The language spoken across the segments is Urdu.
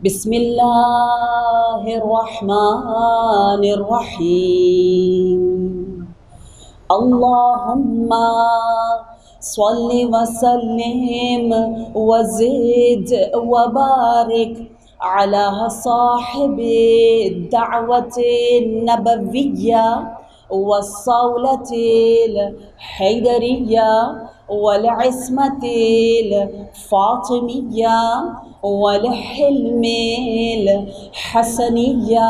بسم اللہ الرحمن الرحیم اللہم صل وسلم وزد وبارک علی صاحب الدعوة النبویہ والصولة الحیدریہ والعصمة الفاطمیہ والحلم الحسنیہ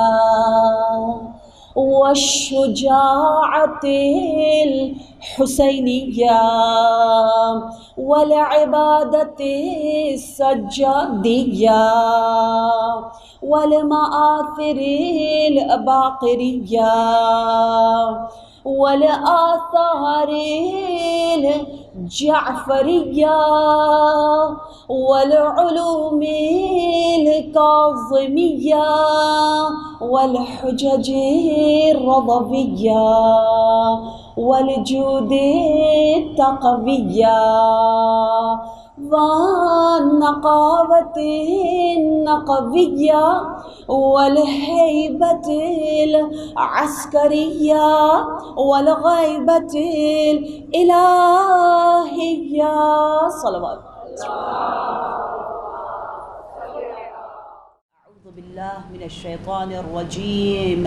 والشجاعة الحسینیہ والعبادة السجادیہ والمآثر الباقریہ والآثار الجعفریہ والعلوم الکاظمیہ والحجج الرضویہ والجود التقویہ والنقاوة النقویہ والہیبة العسکریہ والغیبة الالہیہ صلوات. اعوذ باللہ من الشیطان الرجیم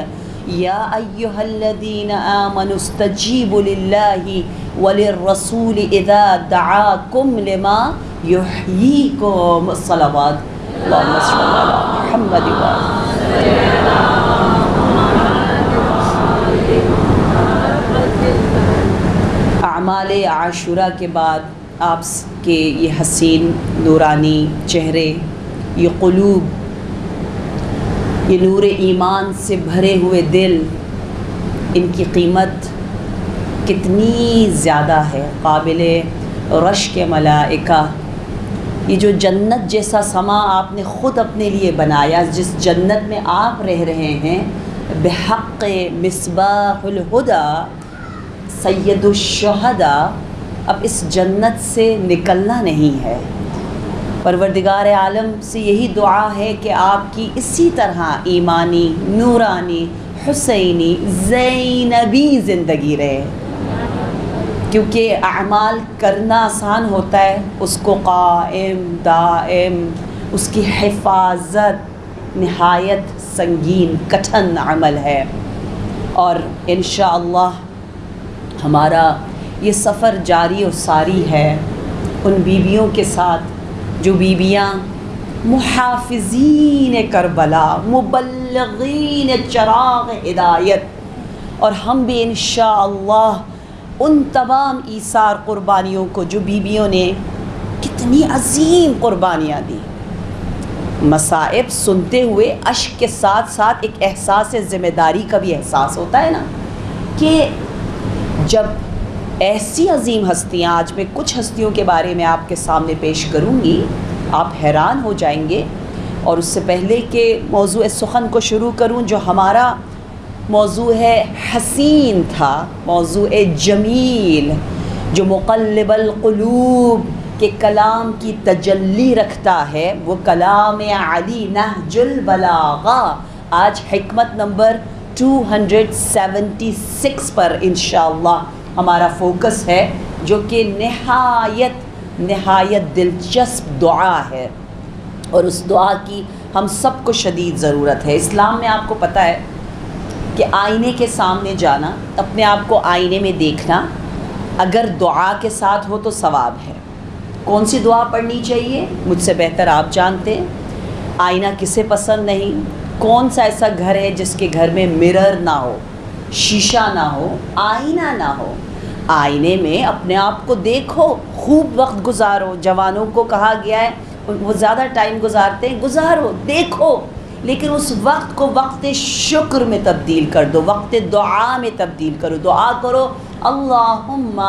یا ایہا الذین آمنوا استجیبوا للہ وللرسول اذا دعاکم لما یحییکم صلوات. اللہم صل علی محمد اعمال عاشورہ کے بعد آپ کے یہ حسین نورانی چہرے، یہ قلوب، یہ نور ایمان سے بھرے ہوئے دل، ان کی قیمت کتنی زیادہ ہے، قابل رشک ملائکہ. یہ جو جنت جیسا سما آپ نے خود اپنے لیے بنایا، جس جنت میں آپ رہ رہے ہیں، بحق مصباح الہدیٰ سید الشہداء، اب اس جنت سے نکلنا نہیں ہے. پروردگار عالم سے یہی دعا ہے کہ آپ کی اسی طرح ایمانی، نورانی، حسینی، زینبی زندگی رہے، کیونکہ اعمال کرنا آسان ہوتا ہے، اس کو قائم دائم، اس کی حفاظت نہایت سنگین کٹھن عمل ہے. اور انشاءاللہ ہمارا یہ سفر جاری و ساری ہے ان بیویوں کے ساتھ جو بیویاں محافظین کربلا، مبلغین چراغ ہدایت، اور ہم بھی انشاءاللہ ان تمام ایثار قربانیوں کو جو بیویوں نے کتنی عظیم قربانیاں دی. مصائب سنتے ہوئے اشک کے ساتھ ساتھ ایک احساس ذمہ داری کا بھی احساس ہوتا ہے نا، کہ جب ایسی عظیم ہستیاں، آج میں کچھ ہستیوں کے بارے میں آپ کے سامنے پیش کروں گی، آپ حیران ہو جائیں گے. اور اس سے پہلے کہ موضوع سخن کو شروع کروں، جو ہمارا موضوع ہے حسین تھا، موضوع جمیل، جو مقلب القلوب کے کلام کی تجلی رکھتا ہے، وہ کلام علی نہج البلاغہ. آج حکمت نمبر 276 پر انشاءاللہ ہمارا فوکس ہے، جو کہ نہایت دلچسپ دعا ہے، اور اس دعا کی ہم سب کو شدید ضرورت ہے. اسلام میں آپ کو پتہ ہے کہ آئینے کے سامنے جانا، اپنے آپ کو آئینے میں دیکھنا، اگر دعا کے ساتھ ہو تو ثواب ہے. کون سی دعا پڑھنی چاہیے مجھ سے بہتر آپ جانتے ہیں. آئینہ کسے پسند نہیں؟ کون سا ایسا گھر ہے جس کے گھر میں مرر نہ ہو، شیشہ نہ ہو، آئینہ نہ ہو؟ آئینے میں اپنے آپ کو دیکھو، خوب وقت گزارو. جوانوں کو کہا گیا ہے، وہ زیادہ ٹائم گزارتے ہیں، گزارو، دیکھو، لیکن اس وقت کو وقت شکر میں تبدیل کر دو، وقت دعا میں تبدیل کرو. دعا کرو، اللہم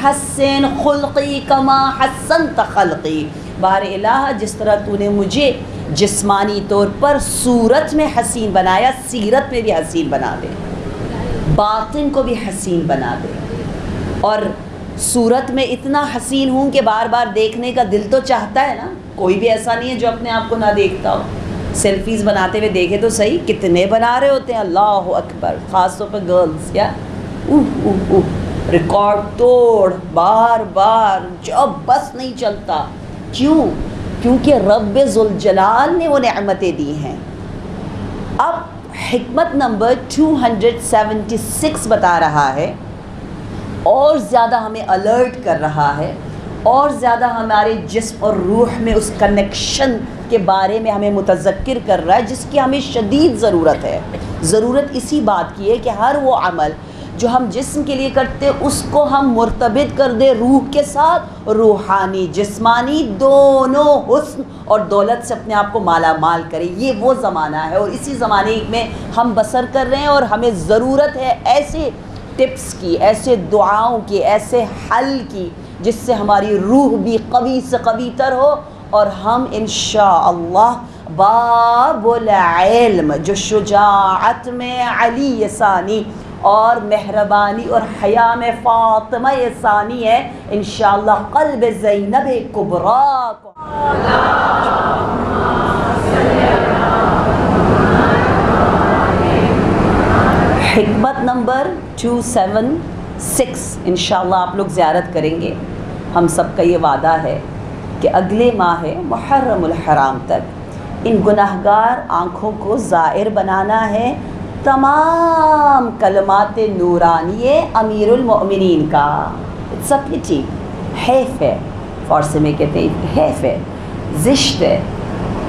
حسن خلقی کما حسنت خلقی. بار الہ، جس طرح تو نے مجھے جسمانی طور پر صورت میں حسین بنایا، سیرت میں بھی حسین بنا دے، باطن کو بھی حسین بنا دے. اور صورت میں اتنا حسین ہوں کہ بار بار دیکھنے کا دل تو چاہتا ہے نا. کوئی بھی ایسا نہیں ہے جو اپنے آپ کو نہ دیکھتا ہو. سیلفیز بناتے ہوئے دیکھے تو صحیح کتنے بنا رہے ہوتے ہیں، اللہ اکبر، خاص طور پہ گرلز، کیا ریکارڈ توڑ بار بار، جب بس نہیں چلتا. کیوں؟ کیونکہ رب ذوالجلال نے وہ نعمتیں دی ہیں. اب حکمت نمبر 276 بتا رہا ہے، اور زیادہ ہمیں الرٹ کر رہا ہے، اور زیادہ ہمارے جسم اور روح میں اس کنیکشن کے بارے میں ہمیں متذکر کر رہا ہے جس کی ہمیں شدید ضرورت ہے. ضرورت اسی بات کی ہے کہ ہر وہ عمل جو ہم جسم کے لیے کرتے اس کو ہم مرتبط کر دیں روح کے ساتھ، روحانی جسمانی دونوں حسن اور دولت سے اپنے آپ کو مالا مال کریں. یہ وہ زمانہ ہے اور اسی زمانے میں ہم بسر کر رہے ہیں، اور ہمیں ضرورت ہے ایسے ٹپس کی، ایسے دعاؤں کی، ایسے حل کی جس سے ہماری روح بھی قوی سے قوی تر ہو، اور ہم انشاءاللہ باب العلم جو شجاعت میں علی ثانی اور مہربانی اور حیا میں فاطمہ ثانی ہے، انشاءاللہ قلب زینب کبریٰ کو حکمت نمبر 276 انشاءاللہ آپ لوگ زیارت کریں گے. ہم سب کا یہ وعدہ ہے کہ اگلے ماہ محرم الحرام تک ان گناہگار آنکھوں کو زائر بنانا ہے تمام کلمات نورانی امیر المؤمنین کا. اٹس اے پٹی، حیف ہے، فارسی میں کہتے ہیں حیف ہے، زشت ہے،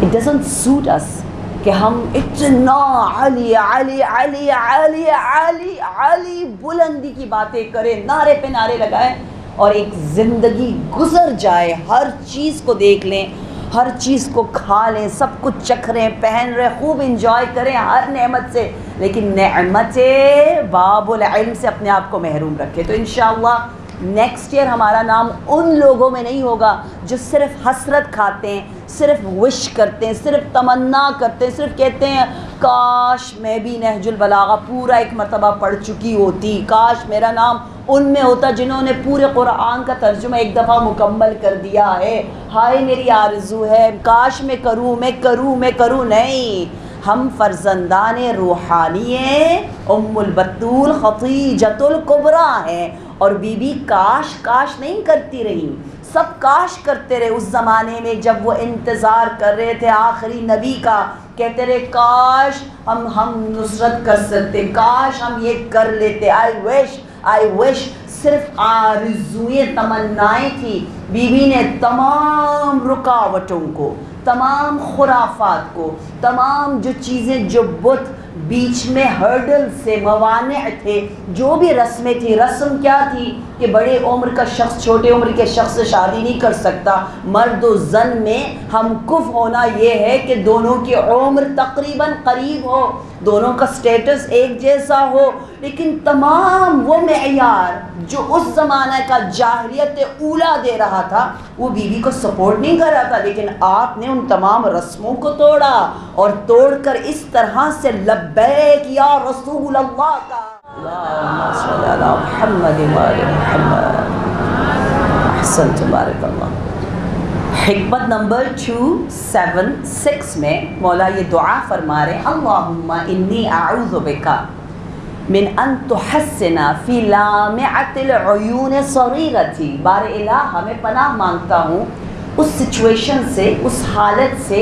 اٹ ڈزنٹ سوٹ اس کہ ہم اتنا علی علی علی علی علی علی بلندی کی باتیں کریں، نعرے پہ نعرے لگائیں، اور ایک زندگی گزر جائے، ہر چیز کو دیکھ لیں، ہر چیز کو کھا لیں، سب کچھ چکھ رہے ہیں، پہن رہے، خوب انجوائے کریں ہر نعمت سے، لیکن نعمت باب العلم سے اپنے آپ کو محروم رکھے. تو انشاءاللہ نیکسٹ ایئر ہمارا نام ان لوگوں میں نہیں ہوگا جو صرف حسرت کھاتے ہیں، صرف وش کرتے ہیں، صرف تمنا کرتے ہیں، صرف کہتے ہیں کاش میں بھی نہج البلاغہ پورا ایک مرتبہ پڑھ چکی ہوتی، کاش میرا نام ان میں ہوتا جنہوں نے پورے قرآن کا ترجمہ ایک دفعہ مکمل کر دیا ہے. ہائے میری آرزو ہے کاش میں کروں میں کروں میں کروں. نہیں، ہم فرزندان روحانی ہیں، ام البتول خدیجۃ الکبریٰ ہیں، اور بی بی کاش کاش نہیں کرتی رہی، سب کاش کرتے رہے. اس زمانے میں جب وہ انتظار کر رہے تھے آخری نبی کا، کہتے رہے کاش ہم نصرت کر سکتے، کاش ہم یہ کر لیتے، آئی وش. صرف آرزوئیں تمنائیں تھی. بی بی نے تمام رکاوٹوں کو، تمام خرافات کو، تمام جو چیزیں جو بت بیچ میں ہرڈل سے موانع تھے، جو بھی رسمیں تھی، رسم کیا تھی کہ بڑے عمر کا شخص چھوٹے عمر کے شخص سے شادی نہیں کر سکتا. مرد و زن میں ہم کف ہونا یہ ہے کہ دونوں کی عمر تقریباً قریب ہو، دونوں کا سٹیٹس ایک جیسا ہو. لیکن تمام وہ معیار جو اس زمانہ کا جاہلیت اولا دے رہا تھا وہ بیوی کو سپورٹ نہیں کر رہا تھا، لیکن آپ نے ان تمام رسموں کو توڑا، اور توڑ کر اس طرح سے لبیک یا رسول اللہ کا اللہم صلی علی محمد و آل محمد. احسنت، بارک اللہ. حکمت نمبر 276 میں مولا یہ دعا فرما رہے ہیں اللہم انی اعوذ بکا من ان تحسن فی لامعۃ العیون صغیرتی. بار الہ میں پناہ مانگتا ہوں اس سچویشن سے، اس حالت سے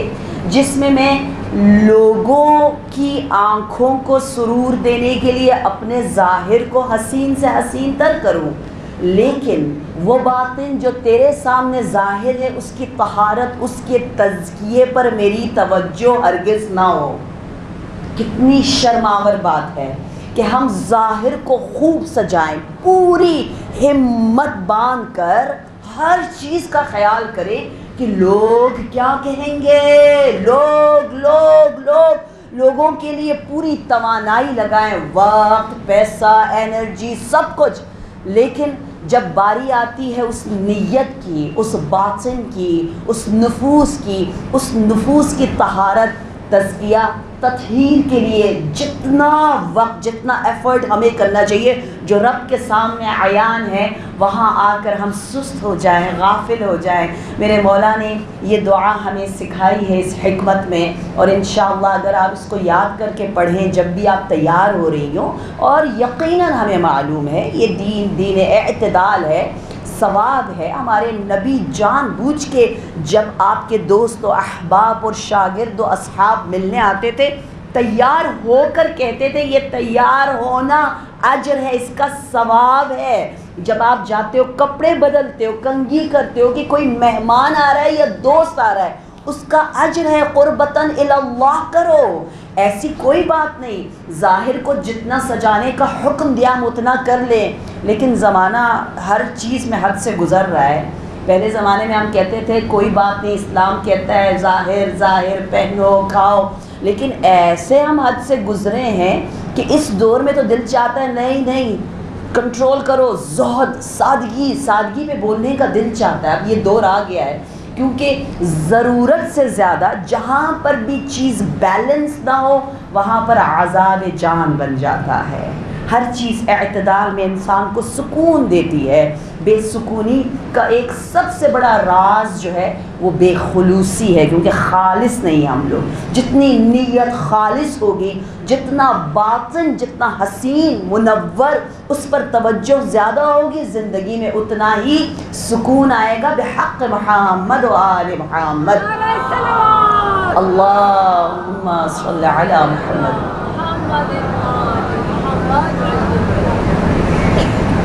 جس میں لوگوں کی آنکھوں کو سرور دینے کے لیے اپنے ظاہر کو حسین سے حسین تر کروں، لیکن وہ باطن جو تیرے سامنے ظاہر ہے اس کی طہارت، اس کے تزکیے پر میری توجہ ہرگز نہ ہو. کتنی شرماور بات ہے کہ ہم ظاہر کو خوب سجائیں، پوری ہمت باندھ کر ہر چیز کا خیال کریں کہ لوگ کیا کہیں گے، لوگوں کے لیے پوری توانائی لگائیں، وقت، پیسہ، انرجی، سب کچھ. لیکن جب باری آتی ہے اس نیت کی، اس باطن کی، اس نفوس کی طہارت تزکیہ تطہیر کے لیے جتنا وقت جتنا ایفرٹ ہمیں کرنا چاہیے، جو رب کے سامنے عیان ہے وہاں آ کر ہم سست ہو جائیں، غافل ہو جائیں۔ میرے مولا نے یہ دعا ہمیں سکھائی ہے اس حکمت میں، اور انشاءاللہ اگر آپ اس کو یاد کر کے پڑھیں جب بھی آپ تیار ہو رہی ہوں، اور یقیناً ہمیں معلوم ہے یہ دین اعتدال ہے، ثواب ہے۔ ہمارے نبی جان بوجھ کے جب آپ کے دوست و احباب اور شاگرد و اصحاب ملنے آتے تھے تیار ہو کر کہتے تھے یہ تیار ہونا اجر ہے، اس کا ثواب ہے۔ جب آپ جاتے ہو کپڑے بدلتے ہو، کنگھی کرتے ہو کہ کوئی مہمان آ رہا ہے یا دوست آ رہا ہے، اس کا اجر ہے، قربتاً الی اللہ کرو۔ ایسی کوئی بات نہیں، ظاہر کو جتنا سجانے کا حکم دیا ہم اتنا کر لیں، لیکن زمانہ ہر چیز میں حد سے گزر رہا ہے۔ پہلے زمانے میں ہم کہتے تھے کوئی بات نہیں، اسلام کہتا ہے ظاہر پہنو کھاؤ، لیکن ایسے ہم حد سے گزرے ہیں کہ اس دور میں تو دل چاہتا ہے نہیں کنٹرول کرو، زہد سادگی پہ بولنے کا دل چاہتا ہے۔ اب یہ دور آ گیا ہے، کیونکہ ضرورت سے زیادہ جہاں پر بھی چیز بیلنس نہ ہو وہاں پر عذاب جان بن جاتا ہے۔ ہر چیز اعتدال میں انسان کو سکون دیتی ہے۔ بے سکونی کا ایک سب سے بڑا راز جو ہے وہ بے خلوصی ہے، کیونکہ خالص نہیں ہم لوگ۔ جتنی نیت خالص ہوگی، جتنا باطن جتنا حسین منور اس پر توجہ زیادہ ہوگی، زندگی میں اتنا ہی سکون آئے گا۔ بحق محمد و آل محمد، اللہم صلی علی محمد۔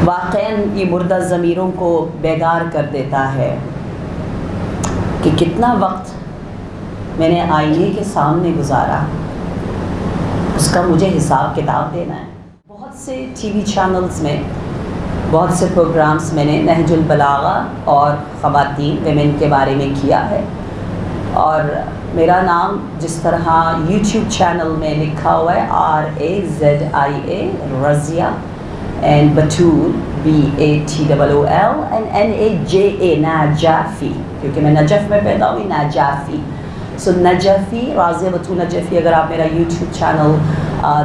واقعاً یہ مردہ ضمیروں کو بیدار کر دیتا ہے کہ کتنا وقت میں نے آئینے کے سامنے گزارا، اس کا مجھے حساب کتاب دینا ہے۔ بہت سے ٹی وی چینلز میں بہت سے پروگرامز میں نے نہج البلاغہ اور خواتین ویمن کے بارے میں کیا ہے، اور میرا نام جس طرح یوٹیوب چینل میں لکھا ہوا ہے RAZIA Razia, and Batool BATOOL and NAJA ناجافی، کیونکہ میں نجف میں پیدا ہوئی، ناجافی، سو نجفی رازیہ بتول نجفی۔ اگر آپ میرا یوٹیوب چینل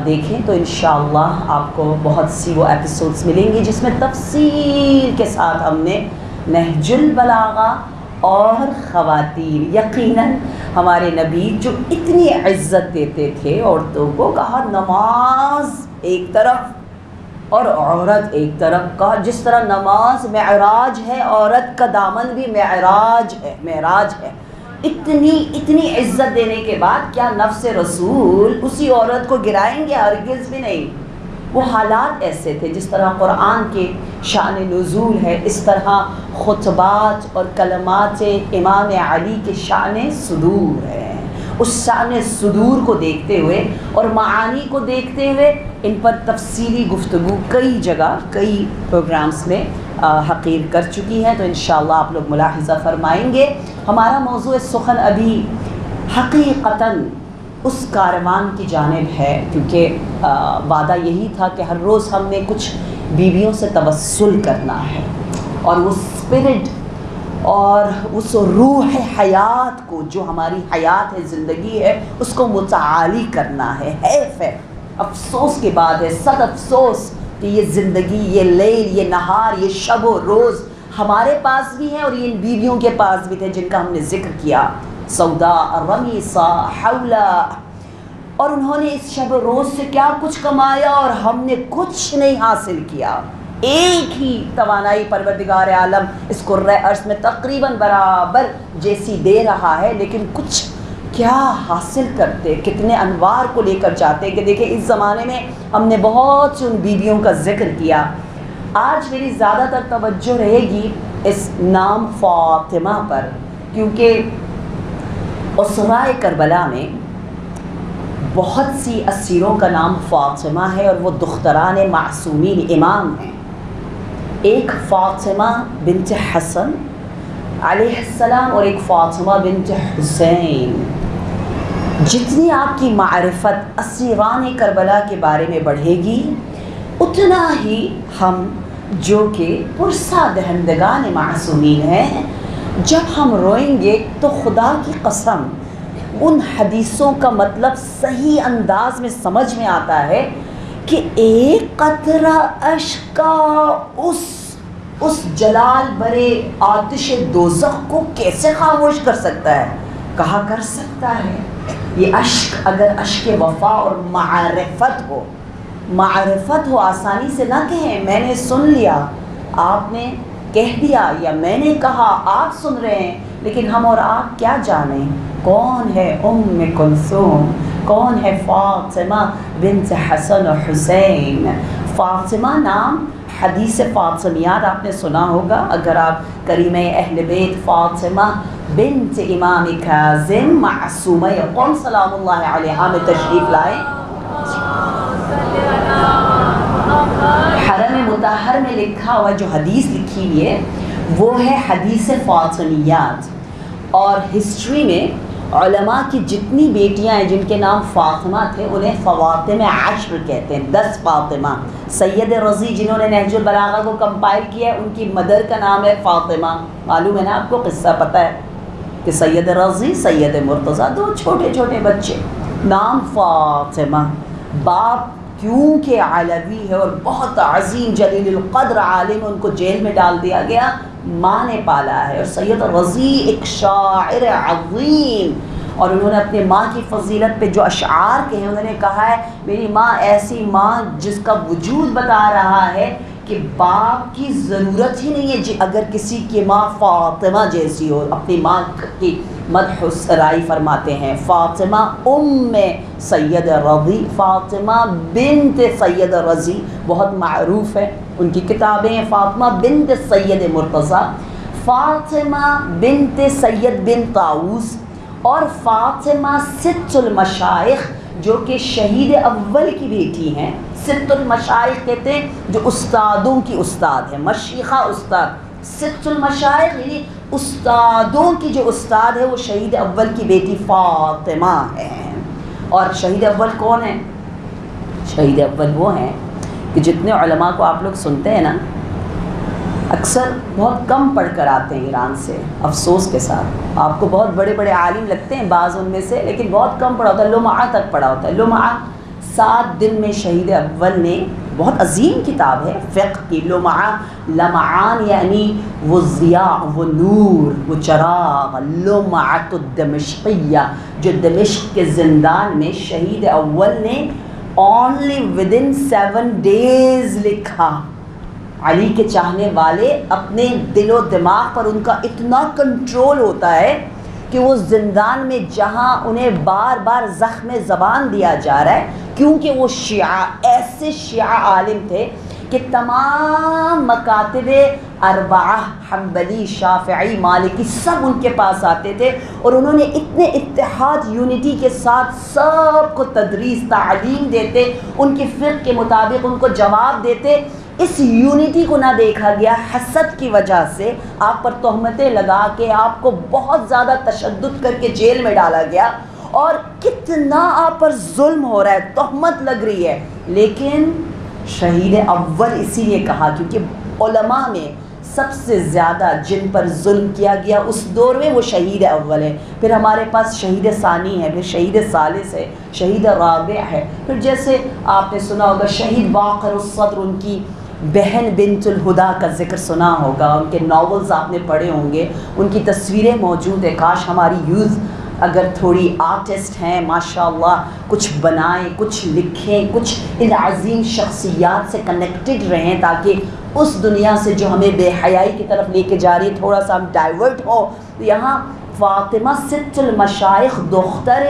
دیکھیں تو انشاءاللہ آپ کو بہت سی وہ ایپیسوڈز ملیں گی جس میں تفصیل کے ساتھ ہم نے نہج البلاغہ اور خواتین، یقیناً ہمارے نبی جو اتنی عزت دیتے تھے عورتوں کو، کہا نماز ایک طرف اور عورت ایک طرف، کہا جس طرح نماز معراج ہے عورت کا دامن بھی معراج ہے۔ اتنی عزت دینے کے بعد کیا نفس رسول اسی عورت کو گرائیں گے؟ ہرگز بھی نہیں۔ وہ حالات ایسے تھے، جس طرح قرآن کے شان نزول ہے اس طرح خطبات اور کلمات امام علی کے شان صدور ہے۔ اس شان صدور کو دیکھتے ہوئے اور معانی کو دیکھتے ہوئے ان پر تفصیلی گفتگو کئی جگہ کئی پروگرامز میں حقیر کر چکی ہے، تو انشاءاللہ آپ لوگ ملاحظہ فرمائیں گے۔ ہمارا موضوع سخن ابھی حقیقتاً اس کاروان کی جانب ہے، کیونکہ وعدہ یہی تھا کہ ہر روز ہم نے کچھ بیویوں سے توسل کرنا ہے، اور وہ اسپرٹ اور اس روح حیات کو جو ہماری حیات ہے، زندگی ہے، اس کو متعالی کرنا ہے۔ حیف ہے، افسوس کے بعد ہے، صد افسوس کہ یہ زندگی، یہ لیل، یہ نہار، یہ شب و روز ہمارے پاس بھی ہے اور یہ ان بیویوں کے پاس بھی تھے جن کا ہم نے ذکر کیا، سودا، رمیسہ، حولہ، اور انہوں نے اس شب و روز سے کیا کچھ کمایا اور ہم نے کچھ نہیں حاصل کیا۔ ایک ہی توانائی پروردگار عالم اس قرۂ ارض میں تقریباً برابر جیسی دے رہا ہے، لیکن کچھ کیا حاصل کرتے، کتنے انوار کو لے کر جاتے کہ دیکھیں اس زمانے میں ہم نے بہت سی ان بیویوں کا ذکر کیا۔ آج میری زیادہ تر توجہ رہے گی اس نام فاطمہ پر، کیونکہ اسرائے کربلا میں بہت سی اسیروں کا نام فاطمہ ہے اور وہ دختران معصومین امام ہیں۔ ایک فاطمہ بنت حسن علیہ السلام اور ایک فاطمہ بنت حسین۔ جتنی آپ کی معرفت اسیران کربلا کے بارے میں بڑھے گی، اتنا ہی ہم جو کہ پرسہ دہندگان معصومین ہیں، جب ہم روئیں گے تو خدا کی قسم ان حدیثوں کا مطلب صحیح انداز میں سمجھ میں آتا ہے کہ ایک قطرہ اشک کا اس جلال برے آتش دوزخ کو کیسے خاموش کر سکتا ہے؟ کہا کر سکتا ہے یہ اشک اگر اشک وفا اور معرفت ہو آسانی سے نہ کہیں میں نے سن لیا، آپ نے کہہ دیا، یا میں نے کہا آپ سن رہے ہیں، لیکن ہم اور آپ کیا جانیں کون ہے ام کلثوم، کون ہے فاطمہ بنت حسن و حسین۔ فاطمہ نام حدیث فاطمیات آپ نے سنا ہوگا، اگر آپ کریمہ اہل بیت فاطمہ بنت امام کاظم معصومہ قوم سلام اللہ علیہا میں تشریف لائیں، حرم مطہر میں لکھا ہوا جو حدیث لکھی ہوئی ہے وہ ہے حدیث فاطمیات۔ اور ہسٹری میں علماء کی جتنی بیٹیاں ہیں جن کے نام فاطمہ تھے انہیں فواطم عشر کہتے ہیں، 10 فاطمہ۔ سید رضی جنہوں نے نہج البلاغہ کو کمپائل کیا ہے ان کی مدر کا نام ہے فاطمہ۔ معلوم ہے نا آپ کو، قصہ پتہ ہے کہ سید رضی، سید مرتضیٰ، 2 چھوٹے چھوٹے بچے، نام فاطمہ۔ باپ کیونکہ علوی ہے اور بہت عظیم جلیل القدر عالم، ان کو جیل میں ڈال دیا گیا، ماں نے پالا ہے۔ اور سید رضی ایک شاعر عظیم، اور انہوں نے اپنے ماں کی فضیلت پہ جو اشعار کہے، انہوں نے کہا ہے میری ماں ایسی ماں جس کا وجود بتا رہا ہے کہ باپ کی ضرورت ہی نہیں ہے اگر کسی کی ماں فاطمہ جیسی ہو۔ اپنی ماں کی مدح و سرائی فرماتے ہیں، فاطمہ ام سید رضی، فاطمہ بنت سید رضی بہت معروف ہے، ان کی کتابیں ہیں، فاطمہ بنت سید مرتضیٰ، فاطمہ بنت سید بن طاؤس، اور فاطمہ ست المشائخ جو کہ شہید اول کی بیٹی ہیں۔ ست المشائخ کہتے ہیں جو استادوں کی استاد ہے، مشیخہ استاد، ست المشائخ یعنی استادوں کی جو استاد ہے وہ شہید اول کی بیٹی فاطمہ ہے۔ اور شہید اول کون ہیں؟ شہید اول وہ ہیں کہ جتنے علماء کو آپ لوگ سنتے ہیں نا اکثر بہت کم پڑھ کر آتے ہیں ایران سے، افسوس کے ساتھ آپ کو بہت بڑے بڑے عالم لگتے ہیں بعض ان میں سے، لیکن بہت کم پڑھا ہوتا ہے، لمعہ تک پڑھا ہوتا ہے۔ لمعہ 7 دن میں شہید اول نے، بہت عظیم کتاب ہے فقہ کی، لمعہ، لمعان یعنی وہ ضیاء، وہ نور، وہ چراغ، لمعۃ الدمشقیہ جو دمشق کے زندان میں شہید اول نے only within 7 days لکھا۔ علی کے چاہنے والے اپنے دل و دماغ پر ان کا اتنا کنٹرول ہوتا ہے کہ وہ زندان میں جہاں انہیں بار بار زخم زبان دیا جا رہا ہے، کیونکہ وہ شیعہ، ایسے شیعہ عالم تھے کہ تمام مکاتب 4 حنبلی، شافعی، مالکی سب ان کے پاس آتے تھے، اور انہوں نے اتنے اتحاد، یونٹی کے ساتھ سب کو تدریس، تعلیم دیتے، ان کے فقہ کے مطابق ان کو جواب دیتے۔ اس یونٹی کو نہ دیکھا گیا، حسد کی وجہ سے آپ پر تہمتیں لگا کے آپ کو بہت زیادہ تشدد کر کے جیل میں ڈالا گیا، اور کتنا آپ پر ظلم ہو رہا ہے، تہمت لگ رہی ہے، لیکن شہید اول اسی لیے کہا کیونکہ علماء میں سب سے زیادہ جن پر ظلم کیا گیا اس دور میں وہ شہید اول ہے۔ پھر ہمارے پاس شہید ثانی ہے، پھر شہید ثالث ہے، شہید رابع ہے، پھر جیسے آپ نے سنا ہوگا شہید باقر الصدر، ان کی بہن بنت الہدا کا ذکر سنا ہوگا، ان کے ناولز آپ نے پڑھے ہوں گے، ان کی تصویریں موجود ہیں۔ کاش ہماری یوز اگر تھوڑی آرٹسٹ ہیں ماشاءاللہ، کچھ بنائیں، کچھ لکھیں، کچھ ان عظیم شخصیات سے کنیکٹڈ رہیں، تاکہ اس دنیا سے جو ہمیں بے حیائی کی طرف لے کے جا رہی ہے تھوڑا سا ہم ڈائیورٹ ہو۔ یہاں فاطمہ ست المشائخ دختر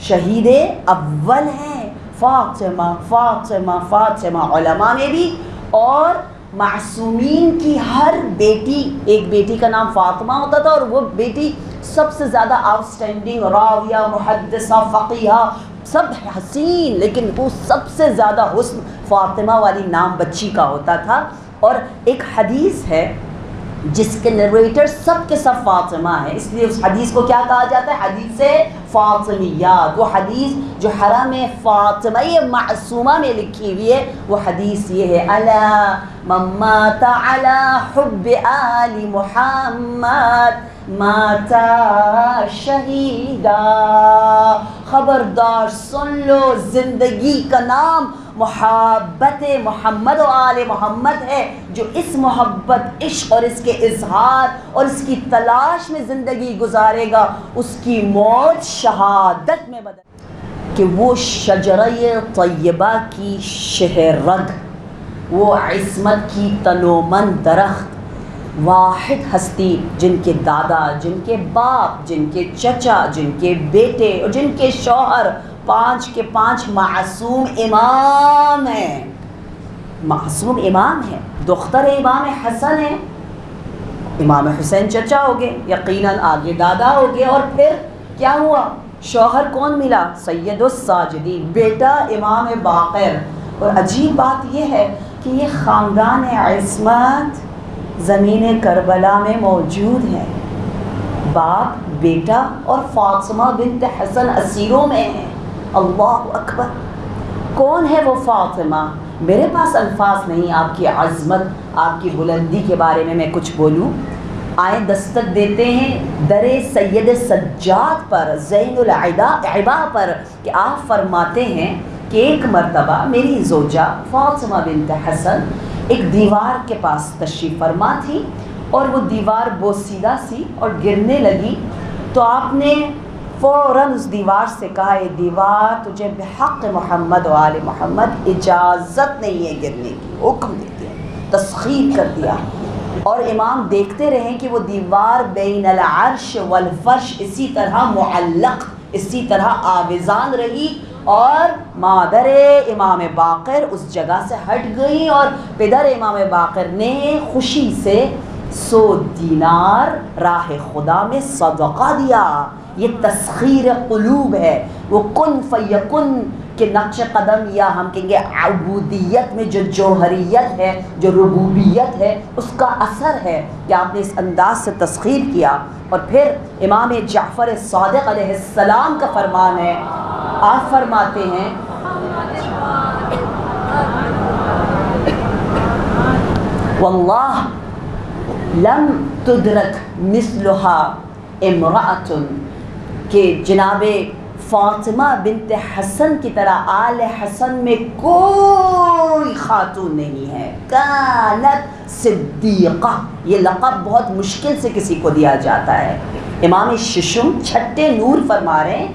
شہید اول ہیں، فاطمہ فاطمہ فاطمہ، علماء میں بھی، اور معصومین کی ہر بیٹی، ایک بیٹی کا نام فاطمہ ہوتا تھا، اور وہ بیٹی سب سے زیادہ آؤٹ اسٹینڈنگ، راویہ، محدثہ، فقیہہ، سب حسین، لیکن وہ سب سے زیادہ حسن فاطمہ والی نام بچی کا ہوتا تھا۔ اور ایک حدیث ہے جس کے نریٹر سب کے سب فاطمہ ہیں، اس لیے اس حدیث کو کیا کہا جاتا ہے؟ حدیث فاطمیات۔ وہ حدیث جو حرم فاطمہ معصومہ میں لکھی ہوئی ہے، وہ حدیث یہ ہے، الا من مات علی حب آل محمد مات شہیدا۔ خبردار سن لو، زندگی کا نام محبت محمد و آل محمد ہے۔ جو اس محبت، عشق اور اس کے اظہار اور اس کی تلاش میں زندگی گزارے گا، اس کی موت شہادت میں بدل کہ وہ شجرہ طیبہ کی شہرگ، وہ عصمت کی تنومند درخت، واحد ہستی جن کے دادا، جن کے باپ، جن کے چچا، جن کے بیٹے اور جن کے شوہر 5 کے 5 معصوم امام ہیں، معصوم امام ہیں، دختر امام حسن ہیں، امام حسین چچا ہو گئے، یقیناً آگے دادا ہو گئے، اور پھر کیا ہوا؟ شوہر کون ملا؟ سید الساجدین، بیٹا امام باقر۔ اور عجیب بات یہ ہے کہ یہ خاندان عصمت زمین کربلا میں موجود ہے، باپ، بیٹا اور فاطمہ بنت حسن اسیروں میں ہیں۔ اللہ اکبر! کون ہے وہ فاطمہ؟ میرے پاس الفاظ نہیں آپ کی عظمت، آپ کی بلندی کے بارے میں کچھ بولوں۔ آئیں دستک دیتے ہیں در سید سجاد پر، زین العبا پر، کہ آپ فرماتے ہیں کہ ایک مرتبہ میری زوجہ فاطمہ بنت حسن ایک دیوار کے پاس تشریف فرما تھی، اور وہ دیوار بوسیدہ سی اور گرنے لگی، تو آپ نے فوراً اس دیوار سے کہا، اے دیوار، تجھے بحق محمد و آل محمد اجازت نہیں ہے گرنے کی، حکم دے دیا، تسخیر کر دیا۔ اور امام دیکھتے رہیں کہ وہ دیوار بین العرش والفرش اسی طرح معلق، اسی طرح آویزان رہی، اور مادر امام باقر اس جگہ سے ہٹ گئی، اور پدر امام باقر نے خوشی سے 100 دینار راہ خدا میں صدقہ دیا۔ یہ تسخیر قلوب ہے، وہ کن فیکن کے نقش قدم، یا ہم کہیں گے عبودیت میں جو جوہریت ہے، جو ربوبیت ہے، اس کا اثر ہے کہ آپ نے اس انداز سے تسخیر کیا۔ اور پھر امام جعفر صادق علیہ السلام کا فرمان ہے، آپ فرماتے ہیں، واللہ لم تدرک مثلها امرأۃ، کہ جناب فاطمہ بنت حسن کی طرح آل حسن میں کوئی خاتون نہیں ہے۔ کانت صدیقہ، یہ لقب بہت مشکل سے کسی کو دیا جاتا ہے۔ امام ششم چھٹے نور فرما رہے ہیں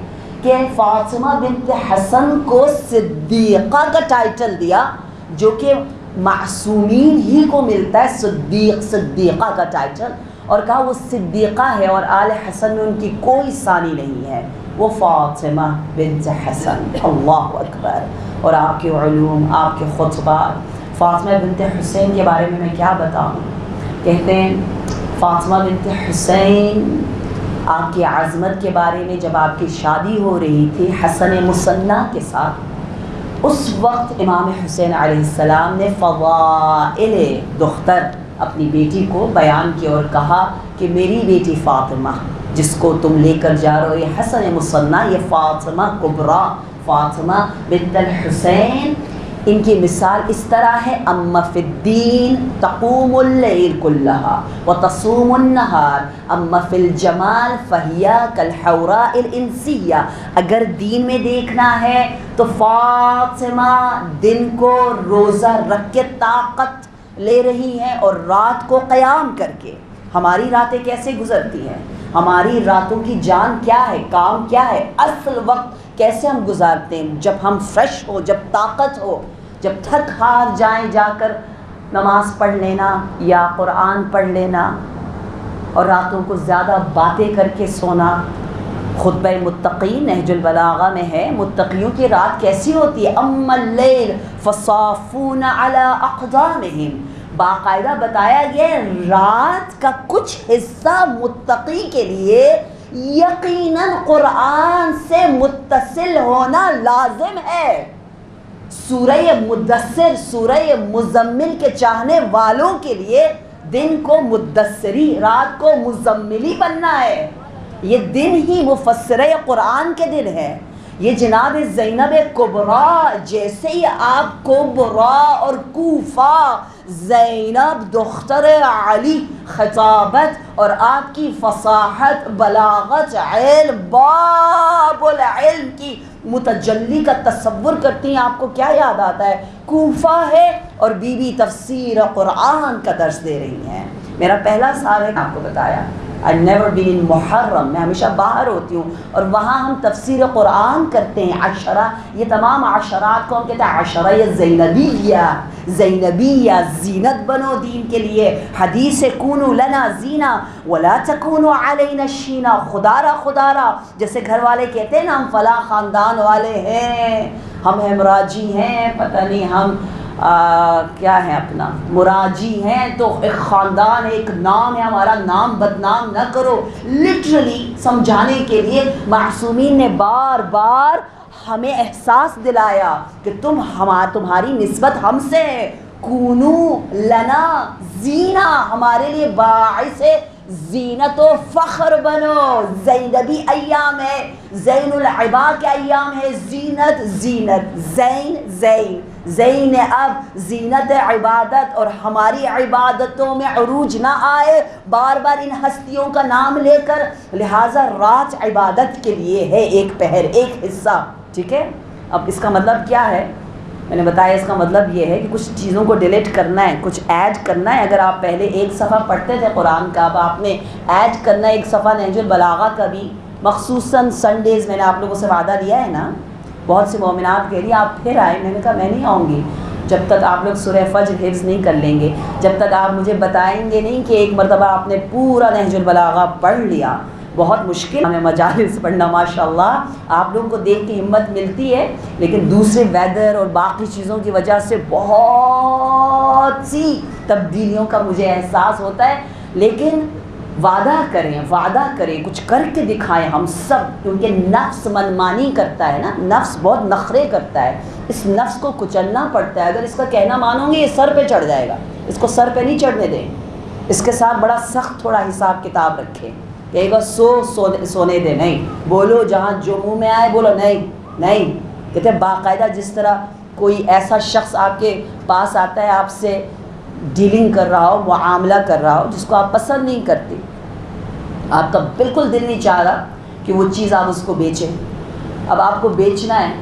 کہ فاطمہ بنت حسن کو صدیقہ کا ٹائٹل دیا، جو کہ معصومین ہی کو ملتا ہے، صدیقہ کا ٹائٹل، اور کہا وہ صدیقہ ہے، اور آل حسن میں ان کی کوئی ثانی نہیں ہے، وہ فاطمہ بنت حسن۔ اللہ اکبر! اور آپ کے علوم، آپ کے خطبات، فاطمہ بنت حسین کے بارے میں کیا بتاؤں؟ کہتے ہیں فاطمہ بنت حسین، آپ کی عظمت کے بارے میں جب آپ کی شادی ہو رہی تھی حسن مصنع کے ساتھ، اس وقت امام حسین علیہ السلام نے فضائل دختر اپنی بیٹی کو بیان کیا اور کہا کہ میری بیٹی فاطمہ جس کو تم لے کر جا رہے ہو، یہ حسن مصنع، یہ فاطمہ کبریٰ، فاطمہ بنت الحسین، ان کی مثال اس طرح ہے، اما فی الدین تقوم اللیل کلہا وتصوم النہار، اما فی الجمال فہی کالحوراء الانسیہ۔ اگر دین میں دیکھنا ہے تو فاطمہ دن کو روزہ رکھ کے طاقت لے رہی ہیں، اور رات کو قیام کر کے۔ ہماری راتیں کیسے گزرتی ہیں؟ ہماری راتوں کی جان کیا ہے، کام کیا ہے، اصل وقت کیسے ہم گزارتے ہیں؟ جب ہم فریش ہو، جب طاقت ہو، جب تھک ہار جائیں، جا کر نماز پڑھ لینا یا قرآن پڑھ لینا، اور راتوں کو زیادہ باتیں کر کے سونا۔ خطبہ متقین نہج البلاغہ میں ہے، متقیوں کی رات کیسی ہوتی ہے؟ اما اللیل فصافون علی اقدامہم، باقاعدہ بتایا گیا رات کا کچھ حصہ متقی کے لیے یقیناً قرآن سے متصل ہونا لازم ہے۔ سورہ مدثر، سورہ مزمل کے چاہنے والوں کے لیے دن کو مدثری، رات کو مزملی بننا ہے. یہ دن ہی مفسرہ قرآن کے دن ہے. یہ جناب زینب کبریٰ، جیسے ہی آپ کبریٰ اور کوفہ، زینب دختر علی خطابت اور آپ کی فصاحت، بلاغت، علم، باب العلم کی متجلی کا تصور کرتی ہیں، آپ کو کیا یاد آتا ہے؟ کوفہ ہے اور بی بی تفسیر قرآن کا درس دے رہی ہیں. میرا پہلا سال ہے، آپ کو بتایا I've never been in محرم، میں ہمیشہ باہر ہوتی ہوں اور وہاں ہم تفسیر قرآن کرتے ہیں. عشرہ، یہ تمام عشرات کو ہم کہتے ہیں عشرہ زینبیہ. زینبیہ، زینت بنو دین کے لیے. حدیث کونوا لنا زینہ ولا تکونوا علینا شینہ. خدارا جیسے گھر والے کہتے ہیں نا ہم فلاں خاندان والے ہیں، ہم ہمراجی ہیں، پتہ نہیں ہم کیا ہے اپنا مراجی ہیں، تو ایک خاندان، ایک نام ہے، ہمارا نام بدنام نہ کرو. لٹرلی سمجھانے کے لیے معصومین نے بار بار ہمیں احساس دلایا کہ تمہاری نسبت ہم سے ہے. کونو لنا زینہ، ہمارے لیے باعث زینت و فخر بنو. زینبی ایام ہے، زین العباد کے ایام ہے. زینت زین اب زینت عبادت، اور ہماری عبادتوں میں عروج نہ آئے بار بار ان ہستیوں کا نام لے کر. لہٰذا رات عبادت کے لیے ہے، ایک پہر، ایک حصہ. ٹھیک ہے، اب اس کا مطلب کیا ہے؟ میں نے بتایا اس کا مطلب یہ ہے کہ کچھ چیزوں کو ڈیلیٹ کرنا ہے، کچھ ایڈ کرنا ہے. اگر آپ پہلے ایک صفحہ پڑھتے تھے قرآن کا، اب آپ نے ایڈ کرنا ہے ایک صفحہ نہج البلاغہ کا بھی. مخصوصاً سنڈیز میں نے آپ لوگوں سے وعدہ لیا ہے نا. بہت سی مومنات کہہ رہی آپ پھر آئے. میں نے کہا میں نہیں آؤں گی جب تک آپ لوگ سورہ فجر حفظ نہیں کر لیں گے، جب تک آپ مجھے بتائیں گے نہیں کہ ایک مرتبہ آپ نے پورا نہج البلاغہ پڑھ لیا. بہت مشکل ہمیں مجالس پڑھنا، ماشاءاللہ آپ لوگوں کو دیکھ کے ہمت ملتی ہے، لیکن دوسرے ویدر اور باقی چیزوں کی وجہ سے بہت سی تبدیلیوں کا مجھے احساس ہوتا ہے. لیکن وعدہ کریں کچھ کر کے دکھائیں ہم سب، کیونکہ نفس منمانی کرتا ہے نا، نفس بہت نخرے کرتا ہے. اس نفس کو کچلنا پڑتا ہے. اگر اس کا کہنا مانو گے یہ سر پہ چڑھ جائے گا، اس کو سر پہ نہیں چڑھنے دیں. اس کے ساتھ بڑا سخت تھوڑا حساب کتاب رکھیں. کہے گا سونے دے، نہیں بولو، جہاں جو منہ میں آئے بولو. نہیں کہتے باقاعدہ جس طرح کوئی ایسا شخص آپ کے پاس آتا ہے، آپ سے ڈیلنگ کر رہا ہو، معاملہ کر رہا ہو، جس کو آپ پسند نہیں کرتے، آپ کا بالکل دل نہیں چاہ رہا کہ وہ چیز آپ اس کو بیچیں. اب آپ کو بیچنا ہے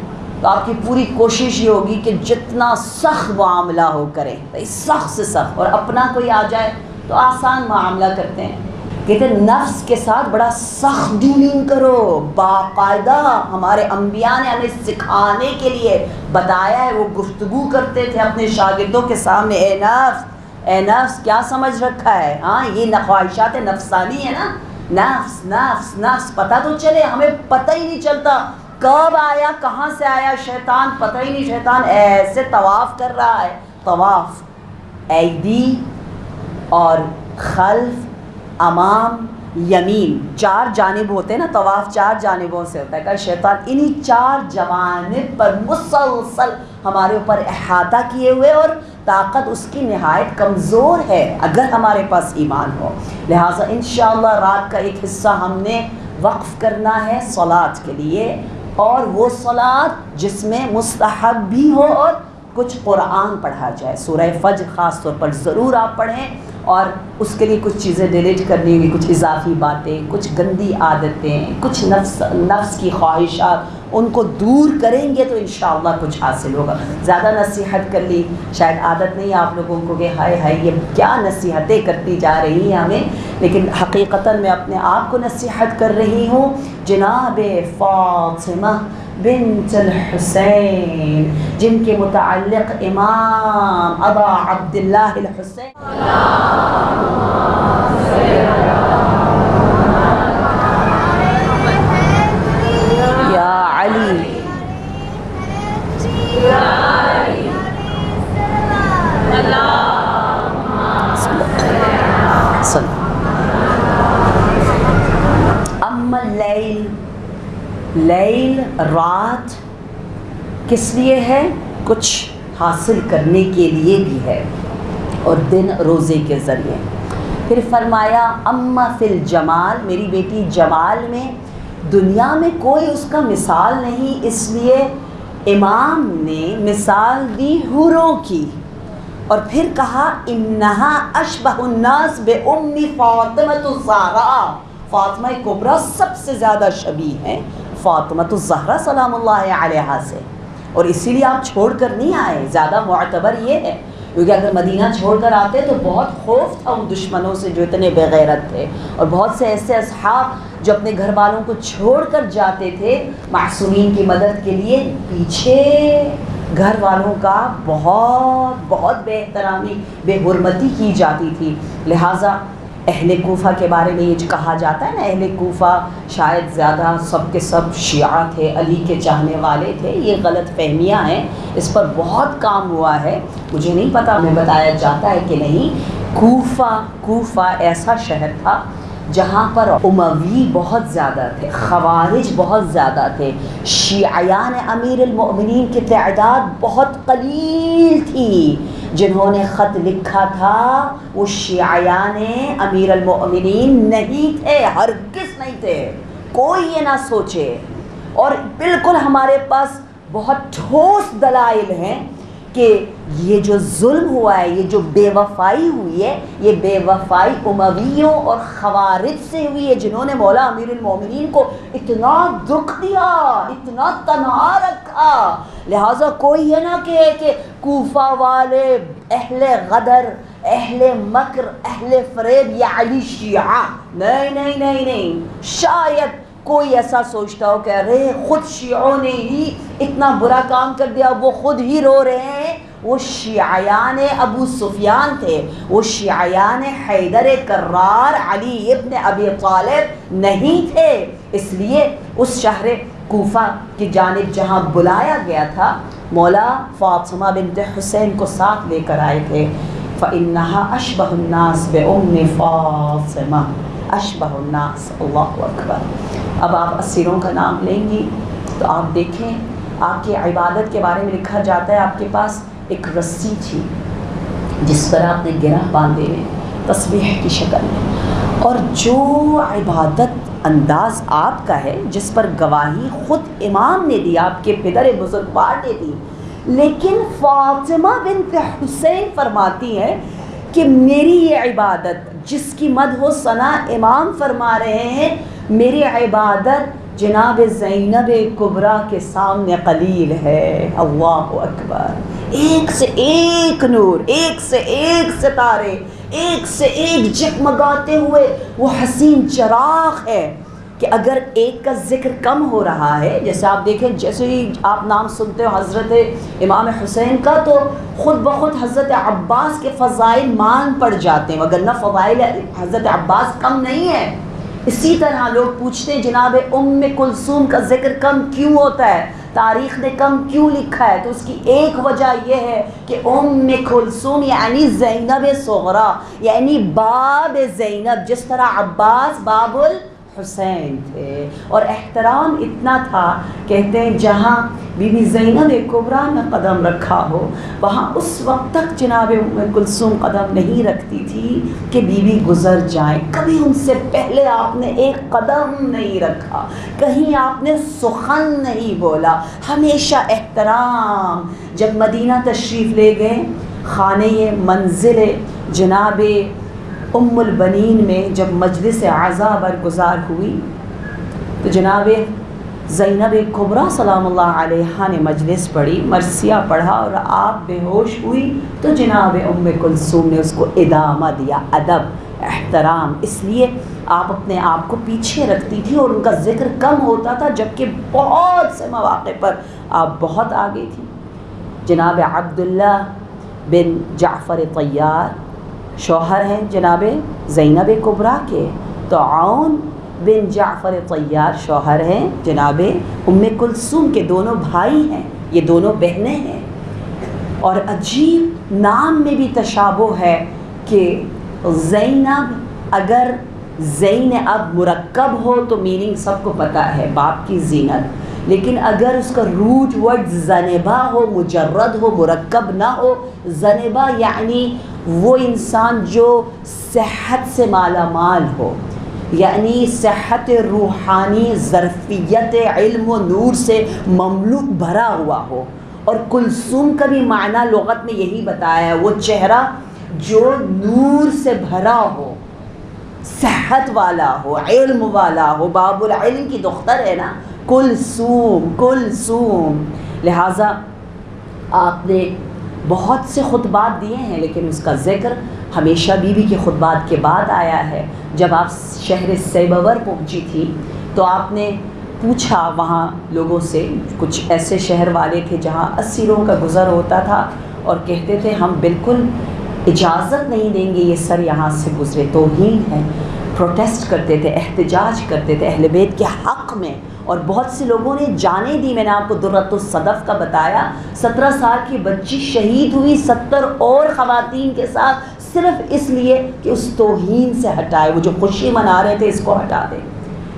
تو آپ کی پوری کوشش یہ ہوگی کہ جتنا سخت معاملہ ہو کریں، سخت سے سخت. اور اپنا کوئی آ جائے تو آسان معاملہ کرتے ہیں. کہتے ہیں نفس کے ساتھ بڑا سخت ڈیلنگ کرو. باقاعدہ ہمارے انبیاء نے ہمیں سکھانے کے لیے بتایا ہے. وہ گفتگو کرتے تھے اپنے شاگردوں کے سامنے، اے نفس کیا سمجھ رکھا ہے؟ ہاں یہ خواہشات نفسانی ہے نا. نفس پتہ تو چلے، ہمیں پتہ ہی نہیں چلتا کب آیا کہاں سے آیا شیطان، پتہ ہی نہیں. شیطان ایسے طواف کر رہا ہے. طواف ایدی اور خلف، امام، یمین، 4 جانب ہوتے ہیں نا. طواف 4 جانبوں سے ہوتا ہے. کہ شیطان انہی 4 جوانب پر مسلسل ہمارے اوپر احاطہ کیے ہوئے، اور طاقت اس کی نہایت کمزور ہے اگر ہمارے پاس ایمان ہو. لہٰذا انشاءاللہ رات کا ایک حصہ ہم نے وقف کرنا ہے صلاۃ کے لیے، اور وہ صلاۃ جس میں مستحب بھی ہو اور کچھ قرآن پڑھا جائے. سورہ فجر خاص طور پر ضرور آپ پڑھیں، اور اس کے لیے کچھ چیزیں ڈیلیٹ کرنی ہوگی، کچھ اضافی باتیں، کچھ گندی عادتیں، کچھ نفس کی خواہشات، ان کو دور کریں گے تو انشاءاللہ کچھ حاصل ہوگا. زیادہ نصیحت کر لی، شاید عادت نہیں آپ لوگوں کو کہ ہائے یہ کیا نصیحتیں کرتی جا رہی ہیں ہمیں، لیکن حقیقتاً میں اپنے آپ کو نصیحت کر رہی ہوں. جناب فاطمہ بنت الحسین، جن کے متعلق امام ابا عبداللہ الحسین یا علی اما لیل رات کس لیے ہے؟ کچھ حاصل کرنے کے لیے بھی ہے، اور دن روزے کے ذریعے. پھر فرمایا اما فی الجمال، میری بیٹی جمال میں دنیا میں کوئی اس کا مثال نہیں، اس لیے امام نے مثال دی حوروں کی، اور پھر کہا انہا اشبہ الناس بام فاطمہ الزہرا، فاطمہ کبریٰ سب سے زیادہ شبیہ ہیں فاطمہ الزہرا سلام اللہ علیہا سے، اور اسی لیے آپ چھوڑ کر نہیں آئے، زیادہ معتبر یہ ہے، کیونکہ اگر مدینہ چھوڑ کر آتے تو بہت خوف تھا ان دشمنوں سے جو اتنے بے غیرت تھے، اور بہت سے ایسے اصحاب جو اپنے گھر والوں کو چھوڑ کر جاتے تھے معصومین کی مدد کے لیے، پیچھے گھر والوں کا بہت بے احترامی بے حرمتی کی جاتی تھی، لہٰذا اہل کوفہ کے بارے میں یہ جو کہا جاتا ہے نا، اہل کوفہ شاید زیادہ سب کے سب شیعہ تھے، علی کے چاہنے والے تھے، یہ غلط فہمیاں ہیں، اس پر بہت کام ہوا ہے، مجھے نہیں پتہ ہمیں بتایا جاتا ہے کہ نہیں۔ کوفہ ایسا شہر تھا جہاں پر اموی بہت زیادہ تھے، خوارج بہت زیادہ تھے، شیعیان امیر المؤمنین کی تعداد بہت قلیل تھی، جنہوں نے خط لکھا تھا وہ شیعیان امیر المؤمنین نہیں تھے، ہرگز نہیں تھے، کوئی یہ نہ سوچے، اور بالکل ہمارے پاس بہت ٹھوس دلائل ہیں کہ یہ جو ظلم ہوا ہے، یہ جو بے وفائی ہوئی ہے، یہ بے وفائی امویوں اور خوارج سے ہوئی ہے، جنہوں نے مولا امیر المومنین کو اتنا دکھ دیا، اتنا تنہا رکھا، لہٰذا کوئی یہ نہ کہے کہ کوفہ والے اہل غدر، اہل مکر، اہل فریب یا علی شیعہ، نہیں، شاید کوئی ایسا سوچتا ہو کہ ارے خود شیعوں نے ہی اتنا برا کام کر دیا، وہ خود ہی رو رہے ہیں، وہ شیعیان ابو سفیان تھے، وہ شیعیان حیدر کرار علی ابن ابی طالب نہیں تھے، اس لیے اس شہر کوفہ کی جانب جہاں بلایا گیا تھا، مولا فاطمہ بنت حسین کو ساتھ لے کر آئے تھے، فَإِنَّهَا أَشْبَهُ النَّاسِ بِأُمِّ فاطمہ، اشبہ الناس، اللہ اکبر۔ اب آپ اسیروں کا نام لیں گی تو آپ دیکھیں آپ کی عبادت کے بارے میں لکھا جاتا ہے، آپ کے پاس ایک رسی تھی جس پر آپ نے گرہ باندھے ہوئے تسبیح کی شکل میں، اور جو عبادت انداز آپ کا ہے جس پر گواہی خود امام نے دی، آپ کے پدر بزرگوار نے دی، لیکن فاطمہ بنت حسین فرماتی ہیں کہ میری یہ عبادت جس کی مدح و ثنا امام فرما رہے ہیں، میری عبادت جناب زینب کبریٰ کے سامنے قلیل ہے، اللہ اکبر، ایک سے ایک نور، ایک سے ایک ستارے، ایک سے ایک جگمگاتے ہوئے وہ حسین چراغ ہے کہ اگر ایک کا ذکر کم ہو رہا ہے، جیسے آپ دیکھیں جیسے ہی آپ نام سنتے ہو حضرت امام حسین کا تو خود بخود حضرت عباس کے فضائل مان پڑ جاتے ہیں، وگرنہ فضائل حضرت عباس کم نہیں ہے۔ اسی طرح لوگ پوچھتے ہیں جناب ام کلثوم کا ذکر کم کیوں ہوتا ہے، تاریخ نے کم کیوں لکھا ہے، تو اس کی ایک وجہ یہ ہے کہ ام کلثوم یعنی زینب صغریٰ، یعنی باب زینب، جس طرح عباس باب حسین تھے، اور احترام اتنا تھا، کہتے ہیں جہاں بی بی زینب کبریٰ نے قدم رکھا ہو وہاں اس وقت تک جناب ام کلثوم قدم نہیں رکھتی تھی کہ بی بی گزر جائیں، کبھی ان سے پہلے آپ نے ایک قدم نہیں رکھا، کہیں آپ نے سخن نہیں بولا، ہمیشہ احترام۔ جب مدینہ تشریف لے گئے، خانہ منزل جناب ام البنین میں جب مجلس عزا برگزار ہوئی تو جناب زینب کبریٰ سلام اللہ علیہا نے مجلس پڑھی، مرثیہ پڑھا، اور آپ بے ہوش ہوئی تو جناب ام کلثوم نے اس کو ادامہ دیا، ادب، احترام، اس لیے آپ اپنے آپ کو پیچھے رکھتی تھی اور ان کا ذکر کم ہوتا تھا، جبکہ بہت سے مواقع پر آپ بہت آگے تھی۔ جناب عبداللہ بن جعفر طیار شوہر ہیں جناب زینب کبریٰ کے، تو عون بن جعفر طیار شوہر ہیں جناب ام کلثوم کے، دونوں بھائی ہیں، یہ دونوں بہنیں ہیں، اور عجیب نام میں بھی تشابہ ہے کہ زینب اگر زین اب مرکب ہو تو میننگ سب کو پتہ ہے باپ کی زینت، لیکن اگر اس کا روٹ ورڈ زنبا ہو، مجرد ہو، مرکب نہ ہو، زنبا یعنی وہ انسان جو صحت سے مالا مال ہو، یعنی صحت روحانی، ظرفیت علم و نور سے مملوء بھرا ہوا ہو. اور کلثوم کا بھی معنی لغت میں یہی بتایا ہے، وہ چہرہ جو نور سے بھرا ہو، صحت والا ہو، علم والا ہو. باب العلم کی دختر ہے نا کلثوم، کلثوم. لہٰذا آپ نے بہت سے خطبات دیے ہیں، لیکن اس کا ذکر ہمیشہ بی بی کے خطبات کے بعد آیا ہے. جب آپ شہر سیبور پہنچی تھی تو آپ نے پوچھا وہاں لوگوں سے، کچھ ایسے شہر والے تھے جہاں اسیروں کا گزر ہوتا تھا اور کہتے تھے ہم بالکل اجازت نہیں دیں گے یہ سر یہاں سے گزرے، توہین ہے. پروٹیسٹ کرتے تھے، احتجاج کرتے تھے اہل بیت کے حق میں، اور بہت سے لوگوں نے جانیں دی. میں نے آپ کو درۃ الصدف کا بتایا، 17 سال کی بچی شہید ہوئی 70 اور خواتین کے ساتھ، صرف اس لیے کہ اس توہین سے ہٹائے، وہ جو خوشی منا رہے تھے اس کو ہٹا دیں.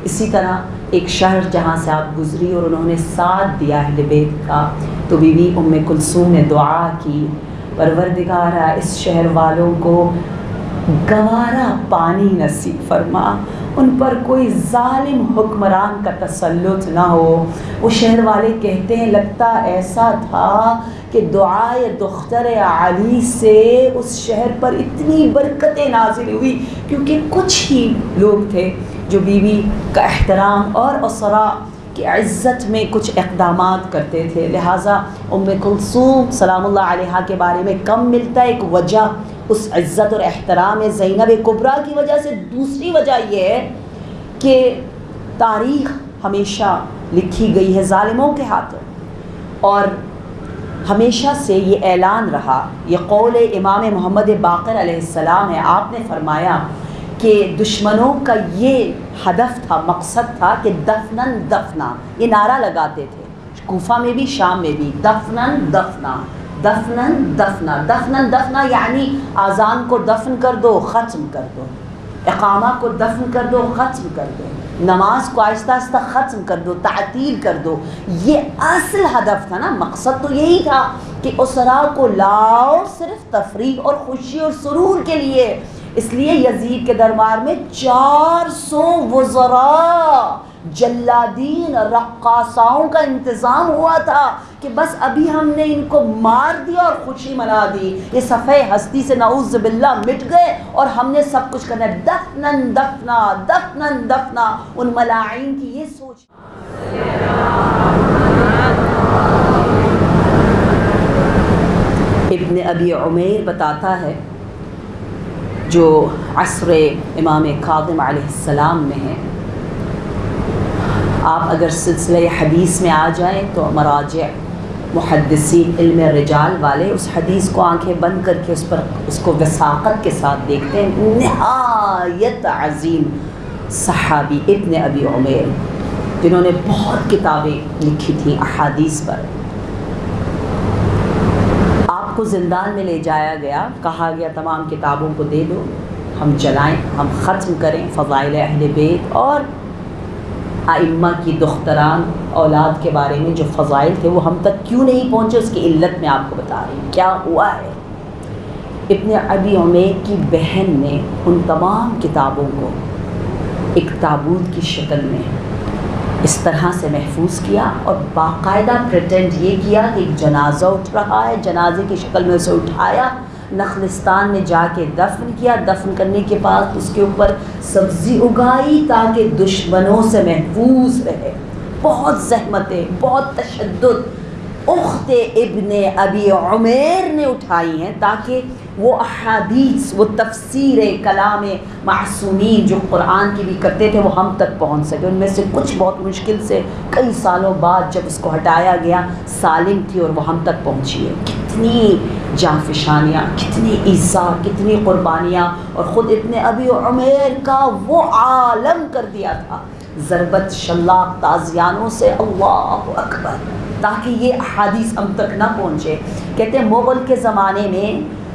اسی طرح ایک شہر جہاں سے آپ گزری اور انہوں نے ساتھ دیا اہل بیت کا، تو بی بی ام کلثوم نے دعا کی، پروردگارا اس شہر والوں کو گوارا پانی نصیب فرما، ان پر کوئی ظالم حکمران کا تسلط نہ ہو. وہ شہر والے کہتے ہیں لگتا ایسا تھا کہ دعائے دختر علی سے اس شہر پر اتنی برکتیں نازل ہوئی، کیونکہ کچھ ہی لوگ تھے جو بی بی کا احترام اور اسرا کی عزت میں کچھ اقدامات کرتے تھے. لہٰذا ام کلثوم سلام اللہ علیہا کے بارے میں کم ملتا ہے. ایک وجہ اس عزت اور احترام زینب کبریٰ کی وجہ سے، دوسری وجہ یہ ہے کہ تاریخ ہمیشہ لکھی گئی ہے ظالموں کے ہاتھوں، اور ہمیشہ سے یہ اعلان رہا، یہ قول امام محمد باقر علیہ السلام ہے. آپ نے فرمایا کہ دشمنوں کا یہ ہدف تھا، مقصد تھا کہ دفنن دفنا، یہ نعرہ لگاتے تھے کوفہ میں بھی شام میں بھی، دفنن دفنا، دفنن دفنا. دفنن دفنا یعنی اذان کو دفن کر دو، ختم کر دو، اقامہ کو دفن کر دو، ختم کر دو، نماز کو آہستہ آہستہ ختم کر دو، تعطیل کر دو. یہ اصل ہدف تھا نا، مقصد تو یہی تھا کہ اسرا کو لاؤ صرف تفریح اور خوشی اور سرور کے لیے. اس لیے یزید کے دربار میں 400 وزراء، جلادین، رقاصاؤں کا انتظام ہوا تھا کہ بس ابھی ہم نے ان کو مار دیا اور خوشی منا دی، یہ صفحہ ہستی سے نعوذ باللہ مٹ گئے اور ہم نے سب کچھ کرنا ہے. دفنن دفنا، دفنن دفنا. ان ملاعین کی یہ سوچ. ابن ابی عمیر بتاتا ہے جو عصر امام کاظم علیہ السلام میں ہے. آپ اگر سلسلہ حدیث میں آ جائیں تو مراجع محدثین علم رجال والے اس حدیث کو آنکھیں بند کر کے اس کو وثاقت کے ساتھ دیکھتے ہیں. نہایت عظیم صحابی ابن ابی عمیر، جنہوں نے بہت کتابیں لکھی تھیں احادیث پر. آپ کو زندان میں لے جایا گیا، کہا گیا تمام کتابوں کو دے دو، ہم جلائیں، ہم ختم کریں فضائل اہل بیت اور ائمہ کی دختران اولاد کے بارے میں جو فضائل تھے وہ ہم تک کیوں نہیں پہنچے. اس کی علت میں آپ کو بتا رہی ہوں کیا ہوا ہے. ابن ابی عمیر کی بہن نے ان تمام کتابوں کو ایک تابوت کی شکل میں اس طرح سے محفوظ کیا اور باقاعدہ پریٹینڈ یہ کیا کہ ایک جنازہ اٹھ رہا ہے، جنازے کی شکل میں اسے اٹھایا، نخلستان میں جا کے دفن کیا. دفن کرنے کے بعد اس کے اوپر سبزی اگائی تاکہ دشمنوں سے محفوظ رہے. بہت زحمتیں، بہت تشدد اخت ابن ابی عمیر نے اٹھائی ہیں تاکہ وہ احادیث، وہ تفسیر کلام معصومین جو قرآن کی بھی کرتے تھے وہ ہم تک پہنچ سکے. ان میں سے کچھ بہت مشکل سے کئی سالوں بعد جب اس کو ہٹایا گیا سالم تھی اور وہ ہم تک پہنچی ہے. کتنی جانفشانیاں، کتنی ایذا، کتنی قربانیاں، اور خود ابن ابی عمیر کا وہ عالم کر دیا تھا ضربت شلاق تازیانوں سے. اللہ اکبر، تاکہ یہ احادیث ہم تک نہ پہنچے. کہتے ہیں مغل کے زمانے میں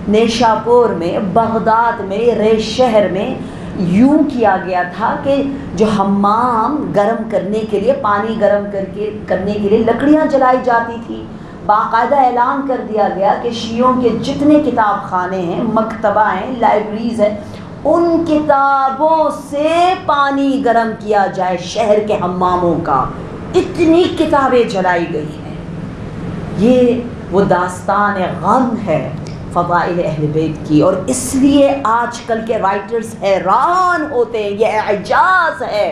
نیشاپور میں، بغداد میں، ریش شہر میں یوں کیا گیا تھا کہ جو حمام گرم کرنے کے لیے، پانی گرم کرنے کے لیے لکڑیاں جلائی جاتی تھی. باقاعدہ اعلان کر دیا گیا کہ شیعوں کے جتنے کتاب خانے ہیں، مکتبہ ہیں، لائبریریز ہیں، ان کتابوں سے پانی گرم کیا جائے شہر کے حماموں کا، اتنی کتابیں جلائی گئی ہیں۔ یہ وہ داستان غم ہے فضائل اہل بیت کی، اور اس لیے آج کل کے رائٹرز حیران ہوتے ہیں۔ یہ اعجاز ہے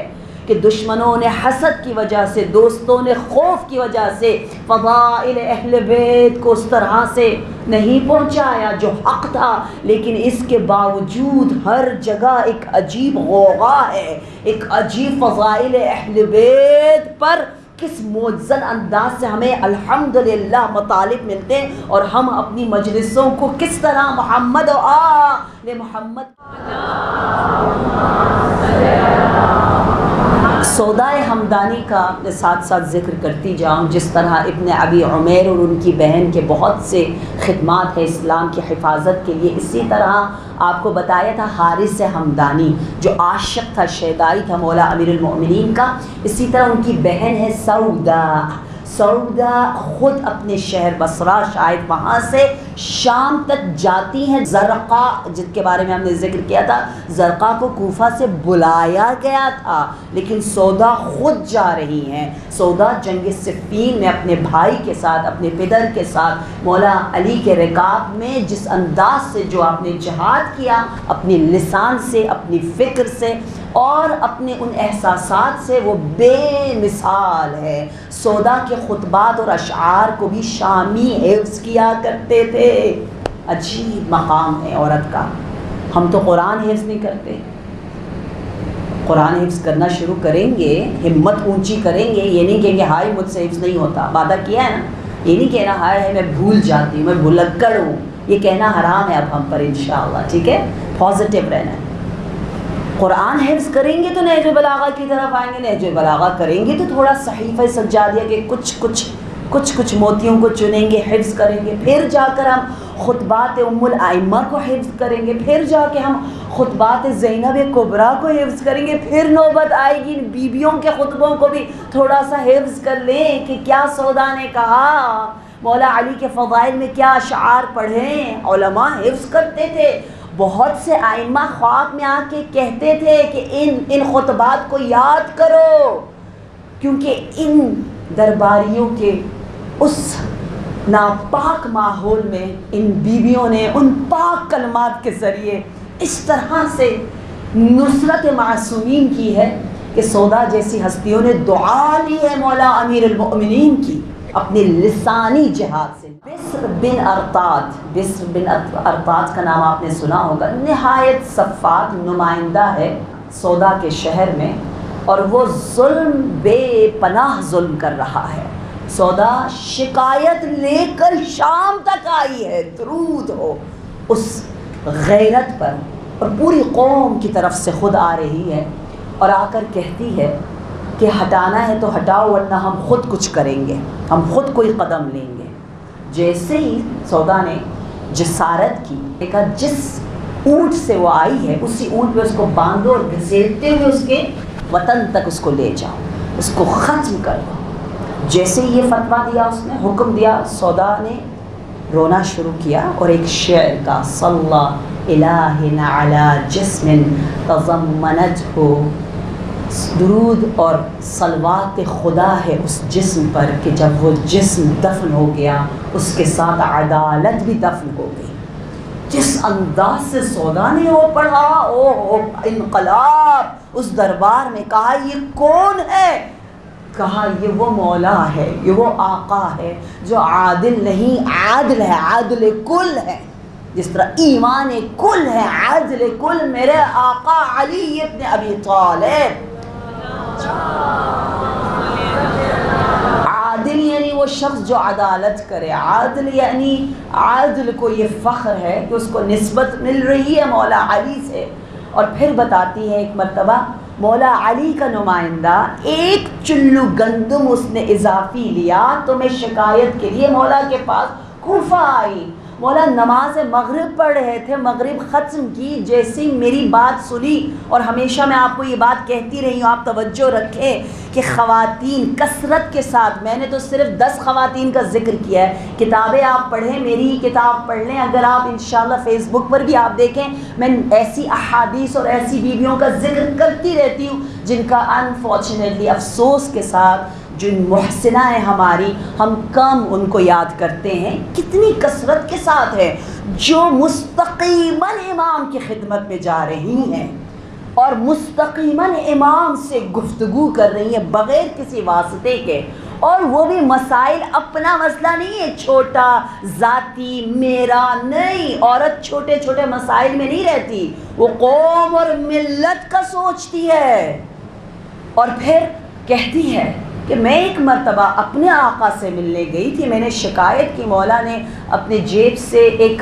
کہ دشمنوں نے حسد کی وجہ سے، دوستوں نے خوف کی وجہ سے فضائل اہل بیت کو اس طرح سے نہیں پہنچایا جو حق تھا، لیکن اس کے باوجود ہر جگہ ایک عجیب غوغا ہے، ایک عجیب فضائل اہل بیت پر کس معجزن انداز سے ہمیں الحمدللہ مطالب ملتے ہیں، اور ہم اپنی مجلسوں کو کس طرح محمد و آل محمد سودائے ہمدانی کا ساتھ ساتھ ذکر کرتی جاؤں، جس طرح ابن ابی عمیر اور ان کی بہن کے بہت سے خدمات ہیں اسلام کی حفاظت کے لیے، اسی طرح آپ کو بتایا تھا حارث ہمدانی جو عاشق تھا، شیدائی تھا مولا امیر المؤمنین کا، اسی طرح ان کی بہن ہے سودا۔ سودا خود اپنے شہر بصرہ، شاید وہاں سے شام تک جاتی ہیں۔ زرقا جن کے بارے میں ہم نے ذکر کیا تھا، زرقا کو کوفہ سے بلایا گیا تھا لیکن سودا خود جا رہی ہیں۔ سودا جنگ صفین میں اپنے بھائی کے ساتھ، اپنے پدر کے ساتھ مولا علی کے رکاب میں جس انداز سے جو آپ نے جہاد کیا، اپنی لسان سے، اپنی فکر سے اور اپنے ان احساسات سے، وہ بے مثال ہے۔ سودا کے خطبات اور اشعار کو بھی شامی حفظ کیا کرتے تھے۔ عجیب مقام ہے عورت کا۔ ہم تو قرآن حفظ نہیں کرتے، قرآن حفظ کرنا شروع کریں گے، ہمت اونچی کریں گے، یہ نہیں کہیں گے ہائے مجھ سے حفظ نہیں ہوتا، وعدہ کیا ہے نا، یہ نہیں کہنا ہائے میں بھول جاتی ہوں، میں بھلکڑ ہوں، یہ کہنا حرام ہے اب ہم پر انشاءاللہ، ٹھیک ہے، پازیٹیو رہنا ہے۔ قرآن حفظ کریں گے تو نہج بلاغہ کی طرف آئیں گے، نہج بلاغہ کریں گے تو تھوڑا صحیفہ سجادیہ کے کچھ موتیوں کو چنیں گے، حفظ کریں گے، پھر جا کر ہم خطبات ام الائمہ کو حفظ کریں گے، پھر جا کے ہم خطبات زینب کبریٰ کو حفظ کریں گے، پھر نوبت آئے گی بیویوں کے خطبوں کو بھی تھوڑا سا حفظ کر لیں کہ کیا سودا نے کہا، مولا علی کے فضائل میں کیا اشعار پڑھیں۔ علماء حفظ کرتے تھے، بہت سے ائمہ خواب میں آ کے کہتے تھے کہ ان خطبات کو یاد کرو، کیونکہ ان درباریوں کے اس ناپاک ماحول میں ان بیویوں نے ان پاک کلمات کے ذریعے اس طرح سے نصرت معصومین کی ہے کہ سودا جیسی ہستیوں نے دعا لی ہے مولا امیر المؤمنین کی اپنے لسانی جہاد سے۔ بسر بن ارطاد کا نام آپ نے سنا ہوگا، نہایت صفات نمائندہ ہے سودا کے شہر میں، اور وہ ظلم بے پناہ ظلم کر رہا ہے۔ سودا شکایت لے کر شام تک آئی ہے، درود ہو اس غیرت پر، اور پوری قوم کی طرف سے خود آ رہی ہے، اور آ کر کہتی ہے کہ ہٹانا ہے تو ہٹاؤ ورنہ ہم خود کچھ کریں گے، ہم خود کوئی قدم لیں گے۔ جیسے ہی سودا نے جسارت کی، دیکھا جس اونٹ سے وہ آئی ہے اسی اونٹ پہ اس کو باندھو اور گھسیٹتے ہوئے اس کے وطن تک اس کو لے جاؤ، اس کو ختم کر دو۔ جیسے ہی یہ فتویٰ دیا، اس نے حکم دیا، سودا نے رونا شروع کیا اور ایک شعر کا، صلی الہ علی جسم تضمنتہ، درود اور صلوات خدا ہے اس جسم پر کہ جب وہ جسم دفن ہو گیا اس کے ساتھ عدالت بھی دفن ہو گئی۔ جس انداز سے سودا نے وہ پڑھا، انقلاب اس دربار میں، کہا یہ کون ہے؟ کہا یہ وہ مولا ہے، یہ وہ آقا ہے جو عادل نہیں، عادل ہے، عادل کل ہے، جس طرح ایمان کل ہے، عادل کل میرے آقا علی ابن ابی طالب۔ عادل یعنی وہ شخص جو عدالت کرے، عادل یعنی عادل کو یہ فخر ہے کہ اس کو نسبت مل رہی ہے مولا علی سے۔ اور پھر بتاتی ہے ایک مرتبہ مولا علی کا نمائندہ ایک چلو گندم اس نے اضافی لیا تو میں شکایت کے لیے مولا کے پاس کوفہ آئی، مولا نماز مغرب پڑھ رہے تھے، مغرب ختم کی، جیسے ہی میری بات سنی، اور ہمیشہ میں آپ کو یہ بات کہتی رہی ہوں، آپ توجہ رکھیں کہ خواتین کثرت کے ساتھ، میں نے تو صرف 10 خواتین کا ذکر کیا ہے، کتابیں آپ پڑھیں، میری ہی کتاب پڑھ لیں، اگر آپ انشاءاللہ فیس بک پر بھی آپ دیکھیں، میں ایسی احادیث اور ایسی بیویوں کا ذکر کرتی رہتی ہوں جن کا انفارچونیٹلی افسوس کے ساتھ جو محسنہ ہیں ہماری، ہم کم ان کو یاد کرتے ہیں، کتنی کثرت کے ساتھ ہے جو مستقیماً امام کی خدمت میں جا رہی ہیں اور مستقیماً امام سے گفتگو کر رہی ہیں بغیر کسی واسطے کے، اور وہ بھی مسائل اپنا مسئلہ نہیں ہے، چھوٹا ذاتی میرا نہیں، عورت چھوٹے چھوٹے مسائل میں نہیں رہتی، وہ قوم اور ملت کا سوچتی ہے، اور پھر کہتی ہے کہ میں ایک مرتبہ اپنے آقا سے ملنے گئی تھی، میں نے شکایت کی، مولا نے اپنے جیب سے ایک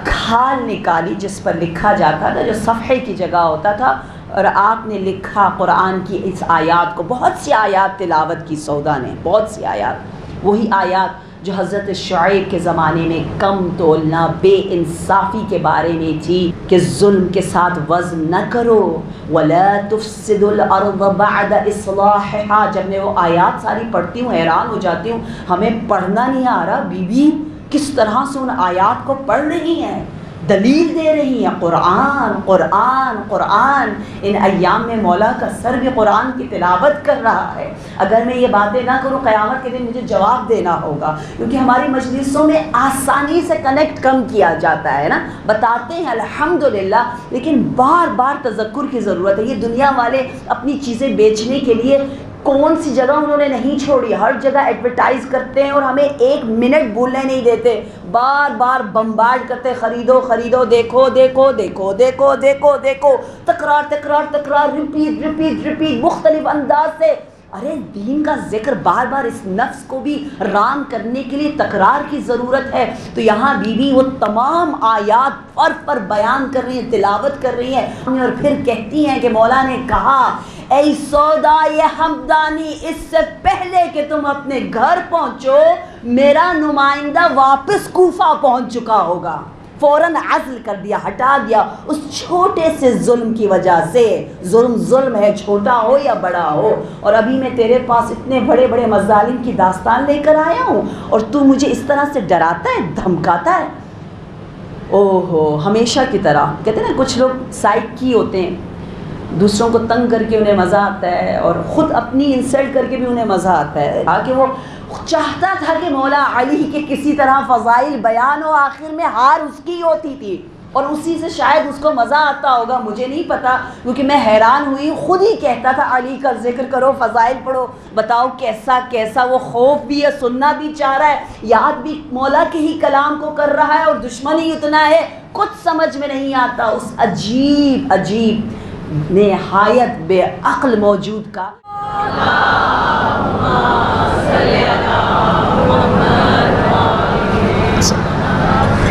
کھال نکالی جس پر لکھا جاتا تھا، جو صفحے کی جگہ ہوتا تھا، اور آپ نے لکھا قرآن کی اس آیات کو، بہت سی آیات تلاوت کی سودا نے، بہت سی آیات، وہی آیات جو حضرت شعیب کے زمانے میں کم تولنا، بے انصافی کے بارے میں تھی کہ ظلم کے ساتھ وزن نہ کرو، وَلَا تُفْسِدُ الْأَرْضَ بَعْدَ إِصْلَاحِهَا۔ جب میں وہ آیات ساری پڑھتی ہوں حیران ہو جاتی ہوں، ہمیں پڑھنا نہیں آ رہا، بی بی کس طرح سے ان آیات کو پڑھ رہی ہیں، دلیل دے رہی ہیں، قرآن قرآن قرآن، ان ایام میں مولا کا سر بھی قرآن کی تلاوت کر رہا ہے، اگر میں یہ باتیں نہ کروں قیامت کے دن مجھے جواب دینا ہوگا، کیونکہ ہماری مجلسوں میں آسانی سے کنیکٹ کم کیا جاتا ہے نا، بتاتے ہیں الحمدللہ، لیکن بار بار تذکر کی ضرورت ہے، یہ دنیا والے اپنی چیزیں بیچنے کے لیے کون سی جگہ انہوں نے نہیں چھوڑی، ہر جگہ ایڈورٹائز کرتے ہیں اور ہمیں ایک منٹ بھولنے نہیں دیتے، بار بار بمبارڈ کرتے، خریدو خریدو، دیکھو دیکھو دیکھو دیکھو دیکھو دیکھو، تکرار تکرار تکرار، ریپیٹ ریپیٹ ریپیٹ، مختلف انداز سے، ارے دین کا ذکر بار بار اس نفس کو بھی رام کرنے کے لیے تکرار کی ضرورت ہے، تو یہاں بی بی وہ تمام آیات پر بیان کر رہی ہیں، تلاوت کر رہی ہیں، اور پھر کہتی ہیں کہ مولا نے کہا اے سودا یہ ہمدانی، اس سے پہلے کہ تم اپنے گھر پہنچو میرا نمائندہ واپس کوفہ پہنچ چکا ہوگا، فوراً عزل کر دیا، ہٹا دیا اس چھوٹے سے ظلم کی وجہ سے، ظلم ظلم ہے، چھوٹا ہو یا بڑا ہو، اور ابھی میں تیرے پاس اتنے بڑے بڑے مظالم کی داستان لے کر آیا ہوں اور تو مجھے اس طرح سے ڈراتا ہے، دھمکاتا ہے۔ اوہو، ہمیشہ کی طرح کہتے ہیں نا کچھ لوگ سائیکی ہوتے ہیں، دوسروں کو تنگ کر کے انہیں مزہ آتا ہے اور خود اپنی انسلٹ کر کے بھی انہیں مزہ آتا ہے، کہ وہ چاہتا تھا کہ مولا علی کے کسی طرح فضائل بیان ہو، آخر میں ہار اس کی ہوتی تھی اور اسی سے شاید اس کو مزہ آتا ہوگا، مجھے نہیں پتا، کیونکہ میں حیران ہوئی، خود ہی کہتا تھا علی کا ذکر کرو، فضائل پڑھو، بتاؤ کیسا کیسا وہ خوف بھی ہے، سننا بھی چاہ رہا ہے، یاد بھی مولا کے ہی کلام کو کر رہا ہے، اور دشمن ہی اتنا ہے، کچھ سمجھ میں نہیں آتا اس عجیب عجیب نہایت بے عقل موجود کا۔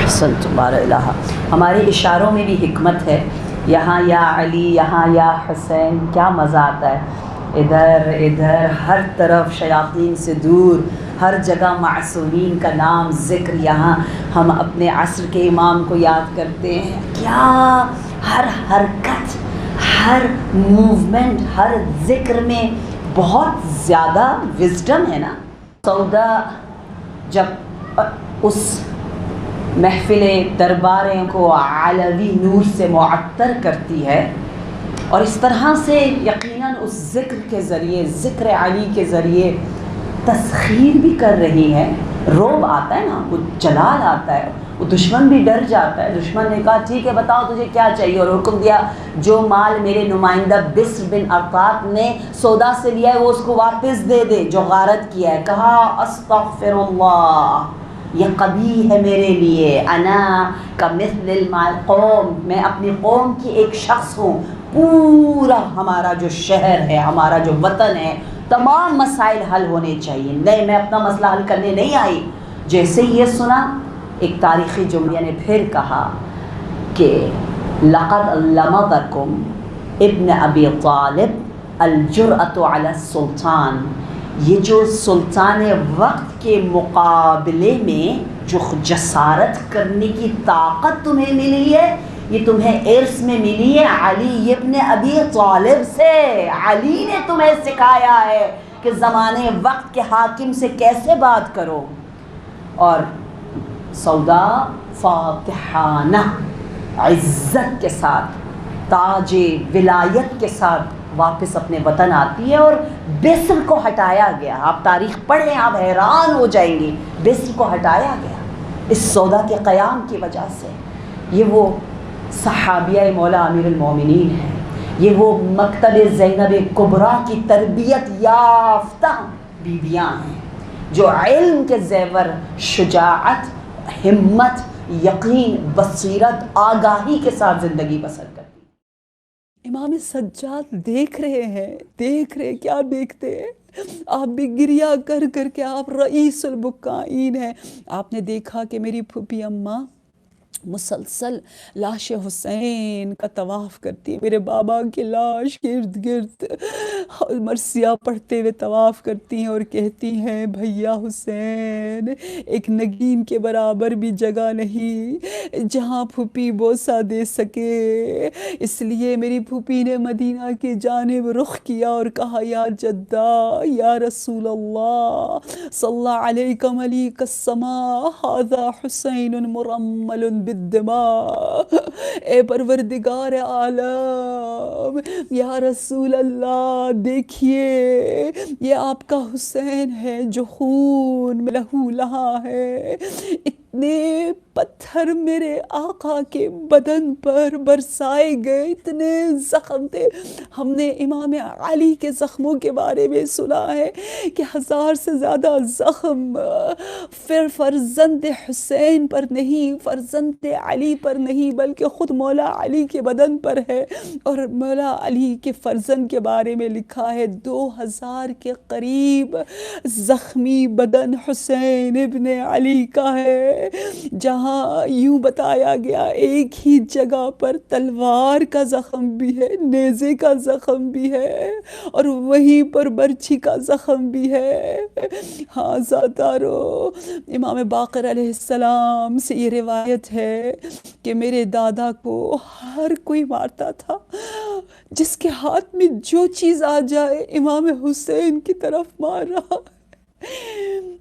حسن تمہارا الہ، ہمارے اشاروں میں بھی حکمت ہے، یہاں یا علی، یہاں یا حسین، کیا مزہ آتا ہے، ادھر ادھر ہر طرف شیاطین سے دور، ہر جگہ معصومین کا نام ذکر، یہاں ہم اپنے عصر کے امام کو یاد کرتے ہیں، کیا ہر حرکت، ہر موومنٹ، ہر ذکر میں بہت زیادہ وزڈم ہے نا۔ سودا جب اس محفل درباریں کو علوی نور سے معطر کرتی ہے اور اس طرح سے یقیناً اس ذکر کے ذریعے، ذکر علی کے ذریعے تسخیر بھی کر رہی ہے، روب آتا ہے نا، وہ جلال آتا ہے، وہ دشمن بھی ڈر جاتا ہے، دشمن نے کہا ٹھیک ہے بتاؤ تجھے کیا چاہیے، اور حکم دیا جو مال میرے نمائندہ بسر بن ارقاط نے سودا سے لیا ہے وہ اس کو واپس دے دے جو غارت کیا ہے، کہا استغفر اللہ، یہ قبیح ہے میرے لیے، انا کمثل القوم، میں اپنی قوم کی ایک شخص ہوں، پورا ہمارا جو شہر ہے، ہمارا جو وطن ہے، تمام مسائل حل ہونے چاہیے، نہیں میں اپنا مسئلہ حل کرنے نہیں آئی۔ جیسے یہ سنا ایک تاریخی جملے نے پھر کہا کہ لقد لمضکم ابن ابی طالب الجرأۃ علی السلطان، یہ جو سلطان وقت کے مقابلے میں جو جسارت کرنے کی طاقت تمہیں ملی ہے، یہ تمہیں ارث میں ملی ہے علی ابن ابی طالب سے۔ علی نے تمہیں سکھایا ہے کہ زمانے وقت کے حاکم سے کیسے بات کرو۔ اور سودا فاتحانہ عزت کے ساتھ، تاج ولایت کے ساتھ واپس اپنے وطن آتی ہے، اور بسر کو ہٹایا گیا۔ آپ تاریخ پڑھیں، آپ حیران ہو جائیں گے، بسر کو ہٹایا گیا اس سودا کے قیام کی وجہ سے۔ یہ وہ صحابیہ مولا امیر المومنین ہے، یہ وہ مکتب زینب کبریٰ کی تربیت یافتہ بیویاں ہیں جو علم کے زیور، شجاعت، ہمت، یقین، بصیرت، آگاہی کے ساتھ زندگی بسر کرتی۔ امام سجاد دیکھ رہے کیا دیکھتے ہیں؟ آپ بھی گریہ کر کر کے آپ رئیس البکائین ہیں۔ آپ نے دیکھا کہ میری پھوپھی اماں مسلسل لاش حسین کا طواف کرتی ہے، میرے بابا کی لاش گرد گرد مرثیہ پڑھتے ہوئے طواف کرتی ہیں اور کہتی ہیں بھیا حسین ایک نگین کے برابر بھی جگہ نہیں جہاں پھوپھی بوسہ دے سکے، اس لیے میری پھوپھی نے مدینہ کی جانب رخ کیا اور کہا یا جدہ یا رسول اللہ صلی اللہ علیہ ملیک السماء ھذا حسین مرمل بالدماء، اے پروردگار عالم یا رسول اللہ دیکھیے یہ آپ کا حسین ہے جو خون میں لہو لہا ہے۔ اتنے پتھر میرے آقا کے بدن پر برسائے گئے، اتنے زخم تھے۔ ہم نے امام علی کے زخموں کے بارے میں سنا ہے کہ 1000 سے زیادہ زخم فرزند حسین پر نہیں، فرزند علی پر نہیں، بلکہ خود مولا علی کے بدن پر ہے۔ اور مولا علی کے فرزند کے بارے میں لکھا ہے 2000 کے قریب زخمی بدن حسین ابن علی کا ہے، جہاں یوں بتایا گیا ایک ہی جگہ پر تلوار کا زخم بھی ہے، نیزے کا زخم بھی ہے، اور وہیں پر برچھی کا زخم بھی ہے۔ ہاں زادارو، امام باقر علیہ السلام سے یہ روایت ہے کہ میرے دادا کو ہر کوئی مارتا تھا، جس کے ہاتھ میں جو چیز آ جائے امام حسین کی طرف مار رہا۔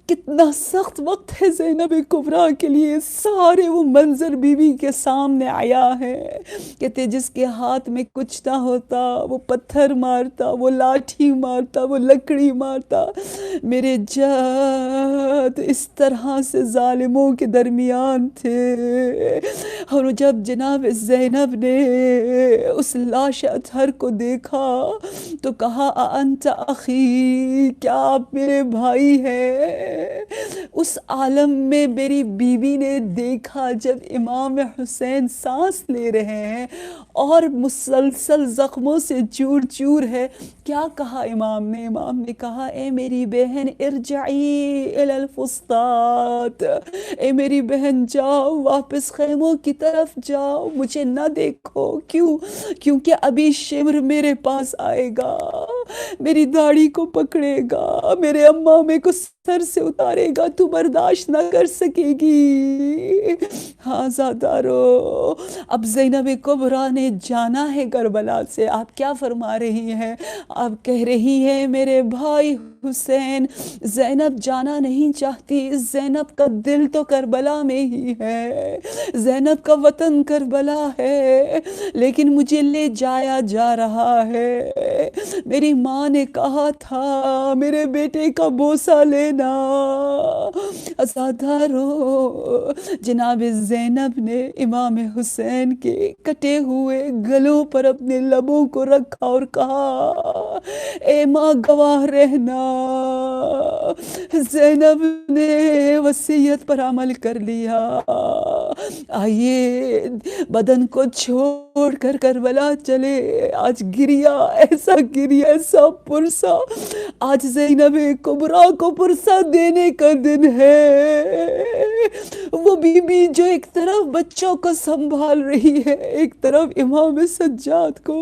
کتنا سخت وقت ہے زینب کبریٰ کے لیے، سارے وہ منظر بیوی کے سامنے آیا ہے۔ کہتے جس کے ہاتھ میں کچھ نہ ہوتا وہ پتھر مارتا، وہ لاٹھی مارتا، وہ لکڑی مارتا۔ میرے جد اس طرح سے ظالموں کے درمیان تھے، اور جب جناب زینب نے اس لاش اطہر کو دیکھا تو کہا انت اخی، کیا آپ میرے بھائی ہے؟ اس عالم میں میری بیوی نے دیکھا جب امام حسین سانس لے رہے ہیں اور مسلسل زخموں سے چور چور ہے، کیا کہا امام نے کہا اے میری بہن ارجعی الی الفسطاط، اے میری بہن جاؤ واپس خیموں کی طرف جاؤ، مجھے نہ دیکھو۔ کیوں؟ کیونکہ ابھی شمر میرے پاس آئے گا، میری داڑھی کو پکڑے گا، میرے امامے کو سر سے اتارے گا، تو برداشت نہ کر سکے گی۔ ہاں زادارو، اب زینب کبریٰ نے جانا ہے کربلا سے، آپ کیا فرما رہی ہیں؟ آپ کہہ رہی ہیں میرے بھائی حسین، زینب جانا نہیں چاہتی، زینب کا دل تو کربلا میں ہی ہے، زینب کا وطن کربلا ہے، لیکن مجھے لے جایا جا رہا ہے۔ میری ماں نے کہا تھا میرے بیٹے کا بوسہ لینا۔ عزادارو، جناب زینب نے امام حسین کے کٹے ہوئے گلوں پر اپنے لبوں کو رکھا اور کہا اے ماں گواہ رہنا، زینب نے وصیت پر عمل کر لیا، آئیے بدن کو چھوڑ چھوڑ کر کربلا چلے. آج گریا، ایسا گریا، ایسا پرسا. آج زینب کبریٰ کو پرسا دینے کا دن ہے. وہ بی بی جو ایک طرف بچوں کو سنبھال رہی ہے، ایک طرف امام سجاد کو،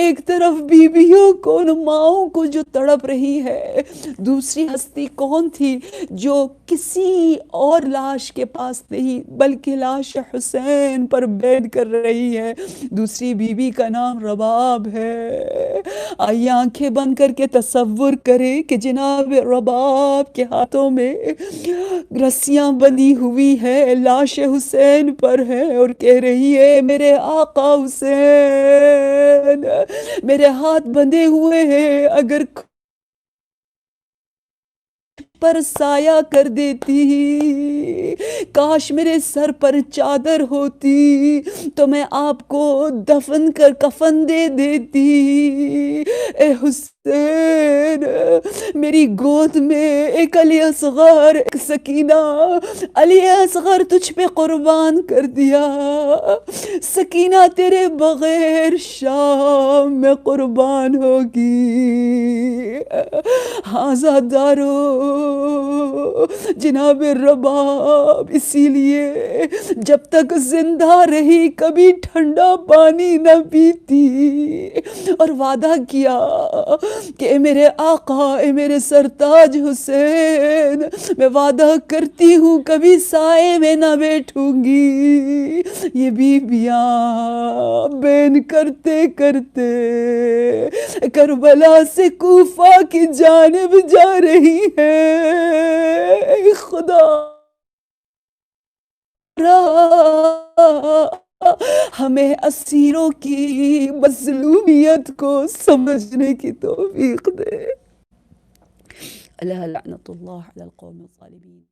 ایک طرف بیویوں کو، ان ماؤں کو جو تڑپ رہی ہے. دوسری ہستی کون تھی جو کسی اور لاش کے پاس نہیں بلکہ لاش حسین پر بیٹھ کر رہی ہے؟ دوسری بیوی کا نام رباب ہے. آئیے آنکھیں بند کر کے تصور کریں کہ جناب رباب کے ہاتھوں میں رسیاں بندھی ہوئی ہے، لاش حسین پر ہے، اور کہہ رہی ہے میرے آقا حسین، میرے ہاتھ بندھے ہوئے ہیں، اگر پر سایہ کر دیتی، کاش میرے سر پر چادر ہوتی تو میں آپ کو دفن کر کفن دے دیتی. اے حسین، میری گود میں ایک علی اصغر، ایک سکینہ. علی اصغر تجھ پہ قربان کر دیا، سکینہ تیرے بغیر شام میں قربان ہوگی. آزادارو، جناب رباب اسی لیے جب تک زندہ رہی کبھی ٹھنڈا پانی نہ پیتی، اور وعدہ کیا کہ اے میرے آقا، اے میرے سرتاج حسین، میں وعدہ کرتی ہوں کبھی سائے میں نہ بیٹھوں گی. یہ بیویاں بین کرتے کرتے کربلا سے کوفہ کی جانب جا رہی ہے. خدا ہمیں اسیروں کی مظلومیت کو سمجھنے کی توفیق دے. اللہ لعنت اللہ علی القوم الظالمین.